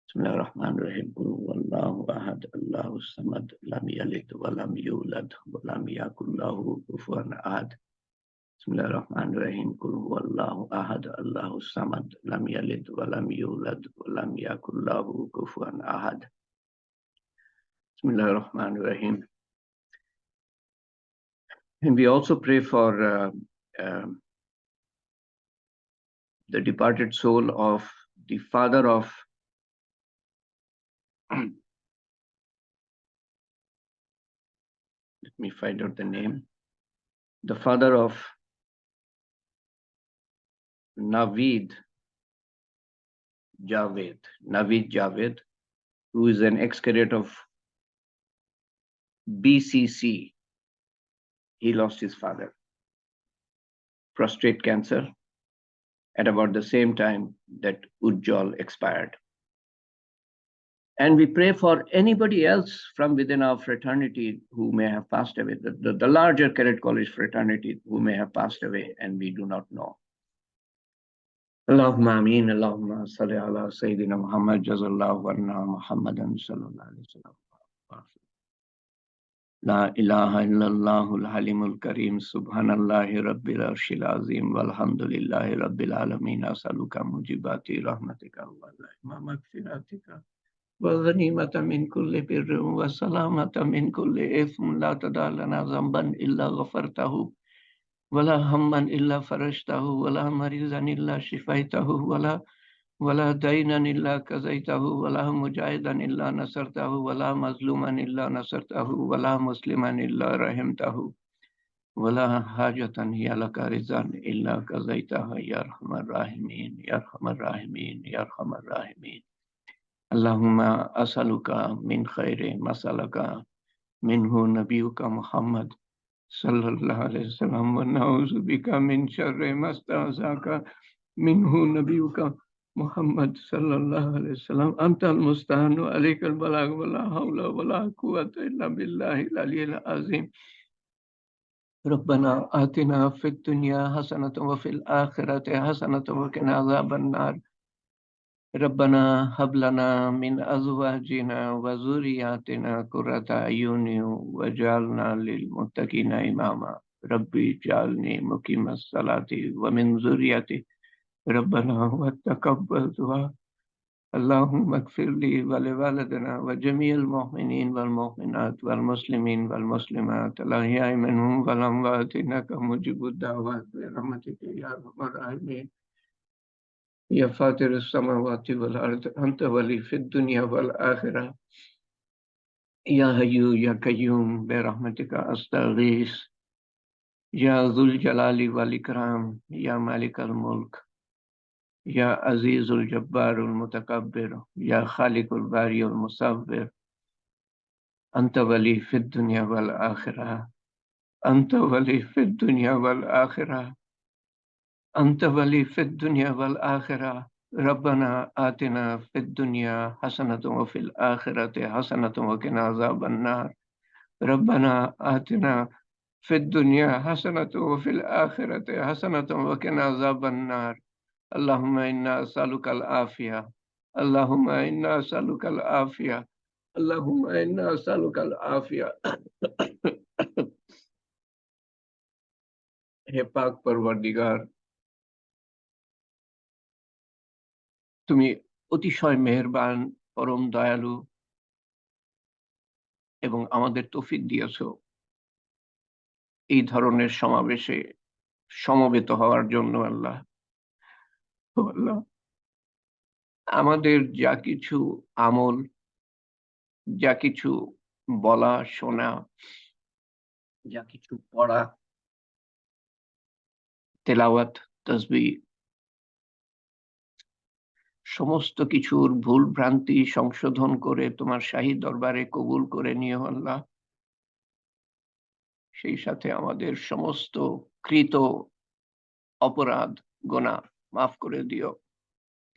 بسم الله الرحمن الرحيم. قل هو الله أحد الله الصمد لم يلد ولم يولد ولم يكن له كفوا أحد. بسم الله الرحمن الرحيم. قل هو الله أحد الله الصمد لم يلد ولم يولد ولم يكن له كفوا أحد. Bismillah ar-Rahman ar-Rahim. And we also pray for the departed soul of the father of let me find out the name. The father of Naveed Javed, who is an ex-cadet of BCC. He lost his father, prostate cancer, at about the same time that Ujjwal expired. And we pray for anybody else from within our fraternity who may have passed away, the larger Cadet College fraternity who may have passed away and we do not know. Allahumma ameen, Allahumma salli ala Sayyidina Muhammad, jazallahu anna Muhammadan sallallahu alayhi wa sallam. La ilaha illallahul halimul kareem, subhanallahi rabbil arshil azim, walhamdulillahi rabbil alamin, asaluka mujibati rahmatika wa maghfiratika. وغنيمة من كل بر وسلامة من كل إثم لا تدع لنا ذنبا إلا غفرته ولا هما إلا فرجته ولا مريضا إلا شفيته ولا دينا إلا كزيته ولا مجاهدا إلا نصرته ولا مظلوما إلا نصرته ولا مسلما إلا رحمته ولا حاجة هي لك رضا إلا كزيتها يا أرحم الراحمين يا أرحم الراحمين يا أرحم الراحمين. اللهم أسألك من خير ما سألك منه نبيك محمد صلى الله عليه وسلم ونعوذ بك من شر ما استعاذك منه نبيك محمد صلى الله عليه وسلم. أنت المستعان عليك البلاغ ولا حول ولا قوة إلا بالله العلي العظيم. ربنا آتنا في الدنيا حسنة وفي الآخرة حسنة وقنا عذاب النار. ربنا هب لنا من أزواجنا وذرياتنا قرة أعين واجعلنا للمتقين إماما. ربي اجعلني مقيم الصلاة ومن ذريتي ربنا وتقبل دعاء. اللهم اغفر لي ولوالدنا وجميع المؤمنين والمؤمنات والمسلمين والمسلمات الأحياء منهم والأموات إنك مجيب الدعوات برحمتك يا أرحم الراحمين. يا فاطر السماوات والأرض أنت ولي في الدنيا والآخرة. يا حي يا قيوم برحمتك أستغيث. يا ذو الجلال والإكرام يا مالك الملك يا عزيز الجبار المتكبر يا خالق الباري المصور. أنت ولي في الدنيا والآخرة. أنت ولي في الدنيا والآخرة. أنت ولي في الدنيا والآخرة. ربنا آتنا في الدنيا حسنة وفي الآخرة حسنة وقنا عذاب النار. ربنا آتنا في الدنيا حسنة وفي الآخرة حسنة وقنا عذاب النار. اللهم إنا أسألك العافية. اللهم إنا أسألك العافية. اللهم إنا أسألك العافية. হে পাক পরওয়ারদিগার, তুমি অতিশয় মেহেরবান, পরম দয়ালু এবং আমাদের তৌফিক দিয়েছ এই ধরনের সমাবেশে সমবেত হওয়ার জন্য। আল্লাহ, আল্লাহ, আমাদের যা কিছু আমল, যা কিছু বলা শোনা, যা কিছু পড়া, তেলাওয়াত, তাসবিহ, সমস্ত কিছুর ভুল ভ্রান্তি সংশোধন করে তোমার শাহী দরবারে কবুল করে নিও আল্লাহ। সেই সাথে আমাদের সমস্ত কৃত অপরাধ গুনাহ মাফ করে দিও,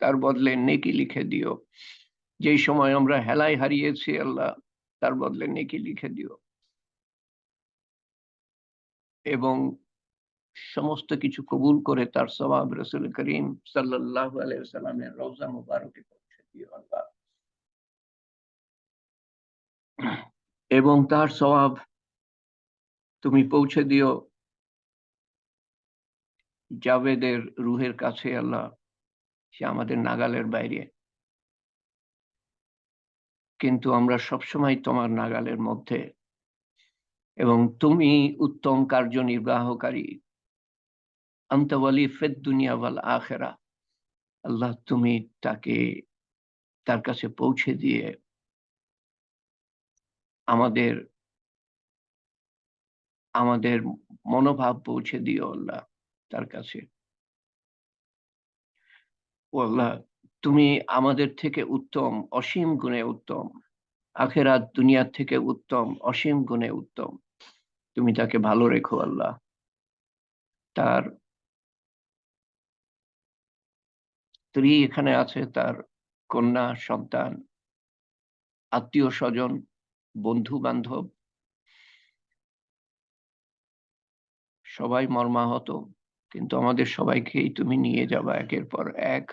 তার বদলে নেকি লিখে দিও। যেই সময় আমরা হেলায় হারিয়েছি আল্লাহ, তার বদলে নেকি লিখে দিও। এবং সমস্ত কিছু কবুল করে তার সওয়াব রাসূল করিম সাল্লাল্লাহু আলাইহি ওয়াসাল্লামের রওজা মুবারকে পৌঁছে দিও আল্লাহ। এবং তার সওয়াব তুমি পৌঁছে দিও জাভেদের রুহের কাছে আল্লাহ, সে আমাদের নাগালের বাইরে, কিন্তু আমরা সবসময় তোমার নাগালের মধ্যে। এবং তুমি উত্তম কার্যনির্বাহকারী। আনতা ওয়ালি ফিদ দুনিয়া ওয়াল আখিরা। আল্লাহ, তুমি তাকে তার কাছে পৌঁছে দিয়ে আমাদের আমাদের মনোভাব পৌঁছে দিও আল্লাহ তার কাছে। ও আল্লাহ, তুমি আমাদের থেকে উত্তম, অসীম গুণে উত্তম, আখিরাত দুনিয়া থেকে উত্তম, অসীম গুণে উত্তম। তুমি তাকে ভালো রেখো আল্লাহ। তার স্ত্রী এখানে আছে, তার কন্যা সন্তান, আত্মীয় স্বজন, বন্ধু বান্ধব সবাই মর্মাহত, কিন্তু আমাদের সবাইকেই তুমি নিয়ে যাবা একের পর এক।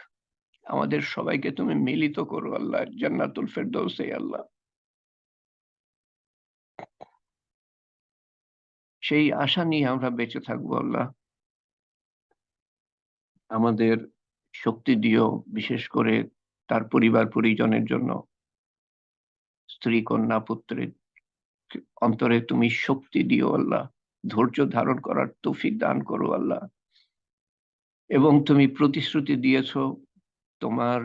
আমাদের সবাইকে তুমি মিলিত করো আল্লাহ জান্নাতুল ফেরদৌসে আল্লাহ। সেই আশা নিয়ে আমরা বেঁচে থাকবো আল্লাহ। আমাদের শক্তি দিও, বিশেষ করে তার পরিবার পরিজনের জন্য, স্ত্রী কন্যা পুত্রের অন্তরে তুমি শক্তি দিও আল্লাহ, ধৈর্য ধারণ করার তৌফিক দান করো আল্লাহ। এবং তুমি প্রতিশ্রুতি দিয়েছ তোমার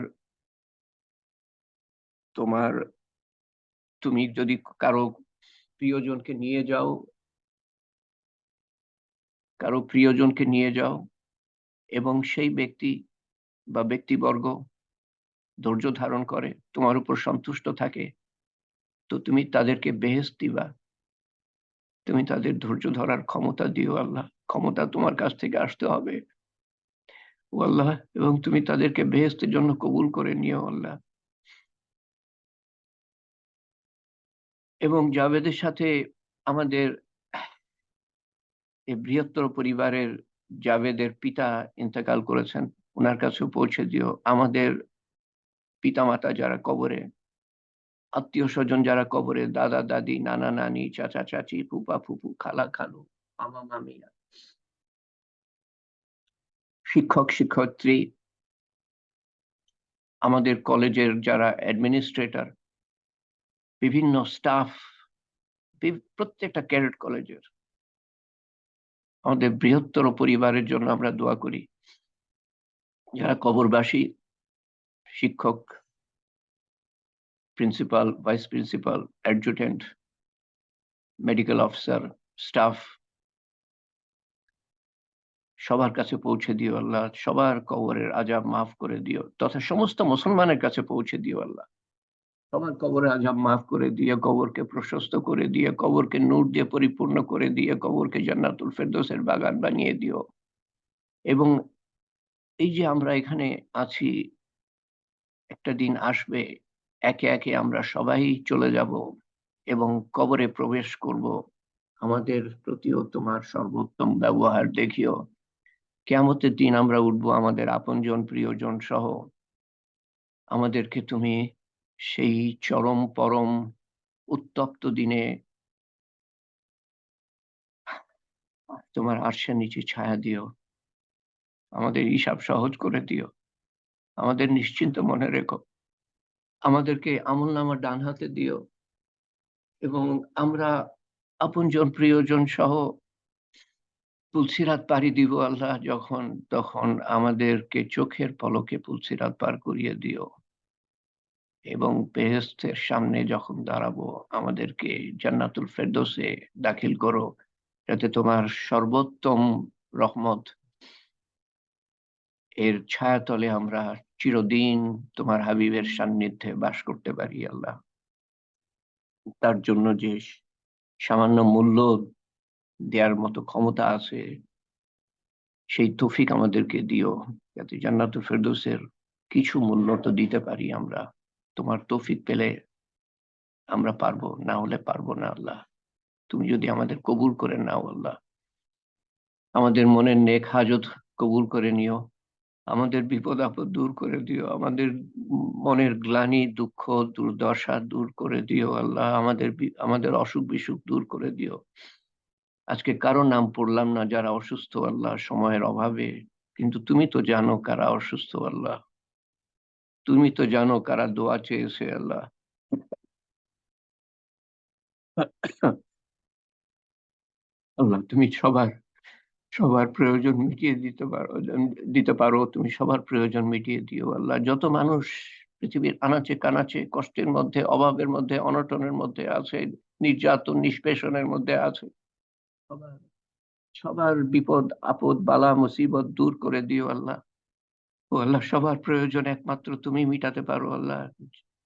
তোমার তুমি যদি কারো প্রিয়জনকে নিয়ে যাও, কারো প্রিয়জনকে নিয়ে যাও এবং সেই ব্যক্তি বা ব্যক্তিবর্গ ধৈর্য ধারণ করে, তোমার উপর সন্তুষ্ট থাকে, তো তুমি তাদেরকে বেহেশত দিবা। তুমি তাদের ধৈর্য ধরার ক্ষমতা দিও আল্লাহ। ক্ষমতা তোমার কাছ থেকে আসতে হবে ও আল্লাহ, এবং তুমি তাদেরকে বেহেশতের জন্য কবুল করে নিও আল্লাহ। এবং জাভেদের সাথে আমাদের এই বৃহত্তর পরিবারের জাভেদের পিতা ইন্তেকাল করেছেন, ওনার কাছেও পৌঁছে দিও। আমাদের পিতামাতা যারা কবরে, আত্মীয় স্বজন যারা কবরে, দাদা দাদি, নানা নানি, চাচা চাচি, ফুপা ফুপু, খালা খালু, মামা মামি, শিক্ষক শিক্ষয়িত্রী, আমাদের কলেজের যারা অ্যাডমিনিস্ট্রেটর, বিভিন্ন স্টাফ, প্রত্যেকটা ক্যাডেট কলেজের, আমাদের বৃহত্তর পরিবারের জন্য আমরা দোয়া করি। যারা কবরবাসী, শিক্ষক, principal, vice principal, adjutant, medical officer, staff, সবার কাছে পৌঁছে দিও আল্লাহ। সবার কবরের আযাব মাফ করে দিও, তথা সমস্ত মুসলমানের কাছে পৌঁছে দিও আল্লাহ। সবার কবরের আযাব মাফ করে দিয়ে, কবরকে প্রশস্ত করে দিয়ে, কবরকে নূর দিয়ে পরিপূর্ণ করে দিয়ে, কবরকে জান্নাতুল ফেরদৌসের বাগান বানিয়ে দিও। এবং এই যে আমরা এখানে আছি, একটা দিন আসবে একে একে আমরা সবাই চলে যাব এবং কবরে প্রবেশ করব। আমাদের প্রতিও তোমার সর্বোত্তম ব্যবহার দেখিও। কিয়ামতের দিন আমরা উঠবো আমাদের আপনজন প্রিয়জন সহ। আমাদেরকে তুমি সেই চরম পরম উত্তপ্ত দিনে তোমার আরশের নিচে ছায়া দিও। আমাদের হিসাব সহজ করে দিও, আমাদের নিশ্চিন্ত মনে রেখো। আমাদেরকে আমলনামা ডান হাতে দিও এবং আমরা আপনজন প্রিয়জন সহ পুলসিরাত পাড়ি দিব আল্লাহ যখন, তখন আমাদেরকে চোখের পলকে পুলসিরাত পার করিয়ে দিও। এবং বেহেশতের সামনে যখন দাঁড়াবো, আমাদেরকে জান্নাতুল ফেরদৌসে দাখিল করো, যাতে তোমার সর্বোত্তম রহমত এর ছায়াতলে আমরা চিরদিন তোমার হাবিবের সান্নিধ্যে বাস করতে পারি আল্লাহ। তার জন্য যে সামান্য মূল্য দেওয়ার মতো ক্ষমতা আছে, সেই তৌফিক আমাদেরকে দিও, যাতে জান্নাতুল ফেরদৌসের কিছু মূল্য তো দিতে পারি আমরা। তোমার তৌফিক পেলে আমরা পারবো, না হলে পারবো না আল্লাহ। তুমি যদি আমাদের কবুল করে নাও আল্লাহ, আমাদের মনের নেক হাজত কবুল করে নিও, আমাদের বিপদ আপদ দূর করে দিও, আমাদের মনের গ্লানি দুঃখ দুর্দশা দূর করে দিও আল্লাহ, আমাদের অসুখ বিসুখ দূর করে দিও। আজকে কারো নাম পড়লাম না যারা অসুস্থ আল্লাহ, সময়ের অভাবে, কিন্তু তুমি তো জানো কারা অসুস্থ আল্লাহ, তুমি তো জানো কারা দোয়া চেয়েছে আল্লাহ। আল্লাহ তুমি সবার সবার প্রয়োজন মিটিয়ে দিতে পারো, তুমি সবার প্রয়োজন মিটিয়ে দিও আল্লাহ। যত মানুষ পৃথিবীর আনাচে কানাচে কষ্টের মধ্যে, অভাবের মধ্যে, অনটনের মধ্যে আছে, নির্যাতন নিষ্পেষণের মধ্যে আছে, সবার সবার বিপদ আপদ বালা মুসিবত দূর করে দিও আল্লাহ। ও আল্লাহ, সবার প্রয়োজন একমাত্র তুমি মিটাতে পারো আল্লাহ।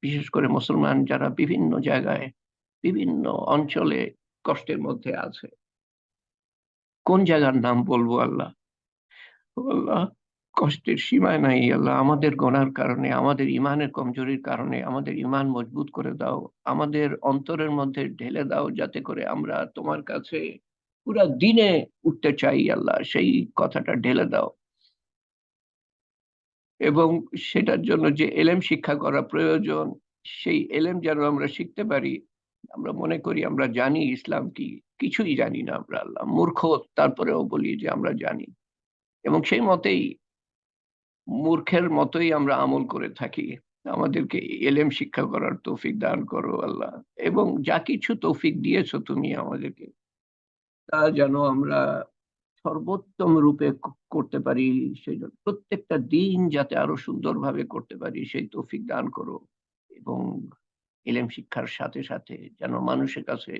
বিশেষ করে মুসলমান যারা বিভিন্ন জায়গায়, বিভিন্ন অঞ্চলে কষ্টের মধ্যে আছে, কোন জায়গার নাম বলবো আল্লাহ? ও আল্লাহ, কষ্টের সীমায় নাই আল্লাহ। আমাদের গোনার কারণে, আমাদের ইমানের কমজোরির কারণে আমাদের ইমান মজবুত করে দাও। আমাদের অন্তরের মধ্যে ঢেলে দাও, যাতে করে আমরা তোমার কাছে পুরা দিনে উঠতে চাই আল্লাহ, সেই কথাটা ঢেলে দাও। এবং সেটার জন্য যে এলেম শিক্ষা করা প্রয়োজন, সেই এলেম যেন আমরা শিখতে পারি। আমরা মনে করি আমরা জানি ইসলাম কি, কিছুই জানি না আমরা আল্লাহ, মূর্খ, তারপরেও বলি যে আমরা জানি। এবং সেই মতেই, মূর্খের মতোই আমরা আমল করে থাকি। আমাদেরকে এলেম শিক্ষা করার তৌফিক দান করো আল্লাহ। এবং যা কিছু তৌফিক দিয়েছো তুমি আমাদেরকে, তা যেন আমরা সর্বোত্তম রূপে করতে পারি। সেই জন্য প্রত্যেকটা দিন যাতে আরো সুন্দরভাবে করতে পারি, সেই তৌফিক দান করো। এবং এলেম শিক্ষার সাথে সাথে যেন মানুষের কাছে,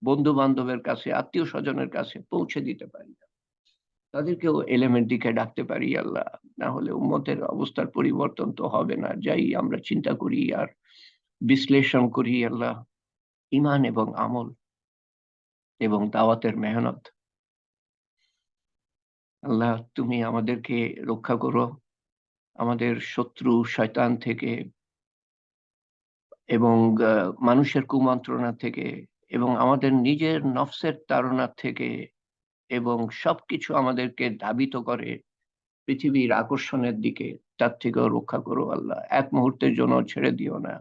বন্ধু বান্ধবের কাছে, আত্মীয় স্বজনের কাছে পৌঁছে দিতে পারি, তাদেরকেও এলেমের দিকে ডাকতে পারি আল্লাহ। না হলে উম্মতের অবস্থার পরিবর্তন তো হবে না। যাই আমরা চিন্তা করি আর বিশ্লেষণ করি আল্লাহ, ইমান এবং আমল এবং দাওয়াতের মেহনত, আল্লাহ তুমি আমাদেরকে রক্ষা করো আমাদের শত্রু শয়তান থেকে, এবং মানুষের কুমন্ত্রণা থেকে, এবং আমাদের নিজের নফসের তাড়না থেকে, এবং সবকিছু আমাদেরকে ধাবিত করে পৃথিবীর আকর্ষণের দিকে, তার থেকেও রক্ষা করো আল্লাহ। এক মুহূর্তের জন্য ছেড়ে দিও না।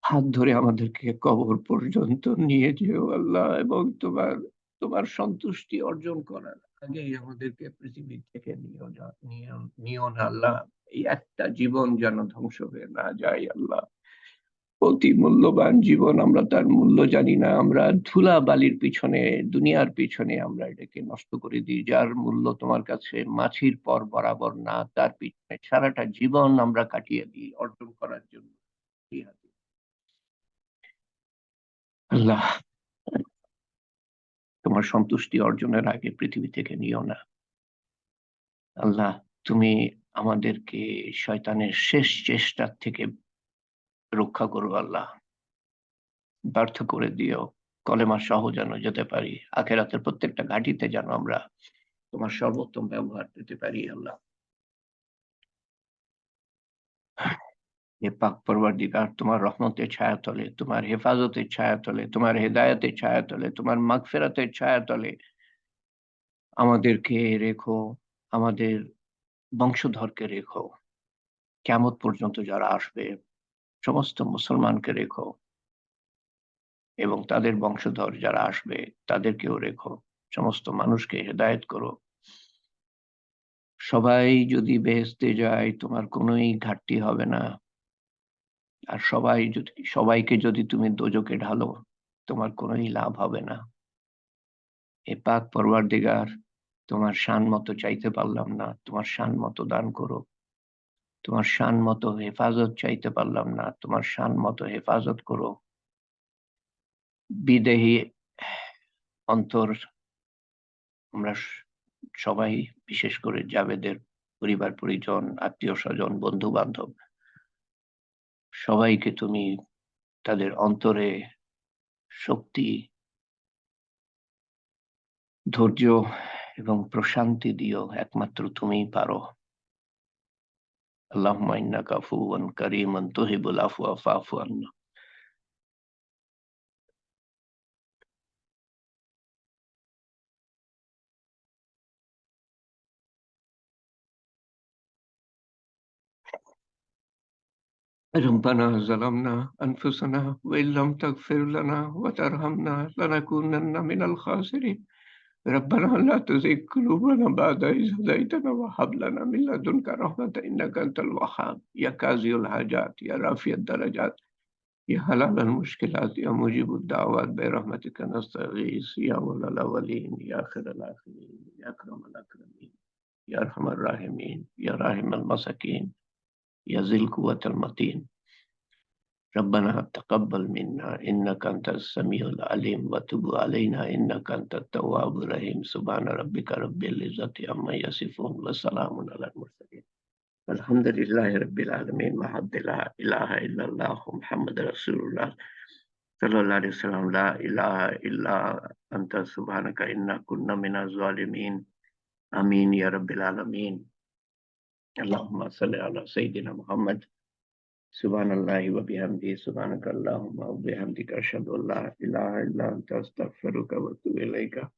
হাত ধরে আমাদেরকে কবর পর্যন্ত নিয়ে যেও আল্লাহ। এবং তোমার তোমার সন্তুষ্টি অর্জন করার আগেই আমাদেরকে পৃথিবী থেকে নিও না আল্লাহ। এই একটা জীবন যেন ধ্বংস হয়ে না যায় আল্লাহ। অতি মূল্যবান জীবন, আমরা তার মূল্য জানি না। আমরা ধুলা বালির পিছনে, দুনিয়ার পিছনে আমরা এটাকে নষ্ট করে দিই। যার মূল্য তোমার কাছে মাছির পর বরাবর না, তার পিছনে সারাটা জীবন আমরা কাটিয়ে দিই অর্জন করার জন্য। আল্লাহ, তোমার সন্তুষ্টি অর্জনের আগে পৃথিবী থেকে নিও না আল্লাহ। তুমি আমাদেরকে শয়তানের শেষ চেষ্টার থেকে রক্ষা করো আল্লাহ। ব্যর্থ করে দিও, কলেমা সহ যেন যেতে পারি, আখেরাতের প্রত্যেকটা ঘাঁটিতে যেন আমরা তোমার সর্বোত্তম ব্যবহার পেতে পারি আল্লাহ। হে পাক পরওয়ারদিগার, তোমার রহমতের ছায়াতলে, তোমার হেফাজতের ছায়াতলে, তোমার হেদায়েতের ছায়াতলে, তোমার মাগফিরাতের ছায়াতলে আমাদেরকে রেখো, আমাদের বংশধরকে রেখো, কিয়ামত পর্যন্ত যারা আসবে সমস্ত মুসলমানকে রেখো, এবং তাদের বংশধর যারা আসবে তাদেরকেও রেখো। সমস্ত মানুষকে হেদায়েত করো। সবাই যদি বেহেশতে যায়, তোমার কোনোই ঘাটতি হবে না। আর সবাইকে যদি তুমি দোজকে ঢালো, তোমার কোনোই লাভ হবে না। এ পাক পরওয়ারদিগার, তোমার শান মতো চাইতে পারলাম না, তোমার শান মতো দান করো। তোমার শান মতো হেফাজত চাইতে পারলাম না, তোমার শান মতো হেফাজত করো। বিদেহী অন্তর আমরা সবাই, বিশেষ করে জাবেদের পরিবার পরিজন, আত্মীয় স্বজন, বন্ধু বান্ধব, সবাইকে তুমি তাদের অন্তরে শক্তি, ধৈর্য এবং প্রশান্তি দিও। একমাত্র তুমিই পারো। আল্লাহুম্মা ইন্নাকা আফুওয়ান কারীমান তুহিব্বুল আফওয়া ফা'ফু আন্না। ربنا ظلمنا أنفسنا وإن لم تغفر لنا وترحمنا لنكونن من الخاسرين. ربنا لا تزغ قلوبنا بعد إذ هديتنا وهب لنا من لدنك رحمة إنك أنت الوهاب. يا قاضي الحاجات، يا رافع الدرجات، يا حلال المشكلات، يا مجيب الدعوات، برحمتك نستغيث، يا أول الأولين يا آخر الآخرين يا أكرم الأكرمين يا أرحم الراحمين يا راحم المساكين يا ذي القوة المتين. ربنا تقبل منا إنك أنت السميع العليم وتب علينا إنك أنت التواب الرحيم. سبحان ربك رب العزة عما يصفون وسلام على المرسلين الحمد لله رب العالمين. وحمد لا إله إلا الله محمد رسول الله صلى الله عليه وسلم. لا إله إلا أنت سبحانك إنا كنا من الظالمين. آمين يا رب العالمين. Allahumma salli ala Sayyidina Muhammad. Subhanallahi wa bihamdi. Subhanakallahumma wa bihamdika. Ashhadu an la ilaha illa anta astaghfiruka wa atubu ilayka.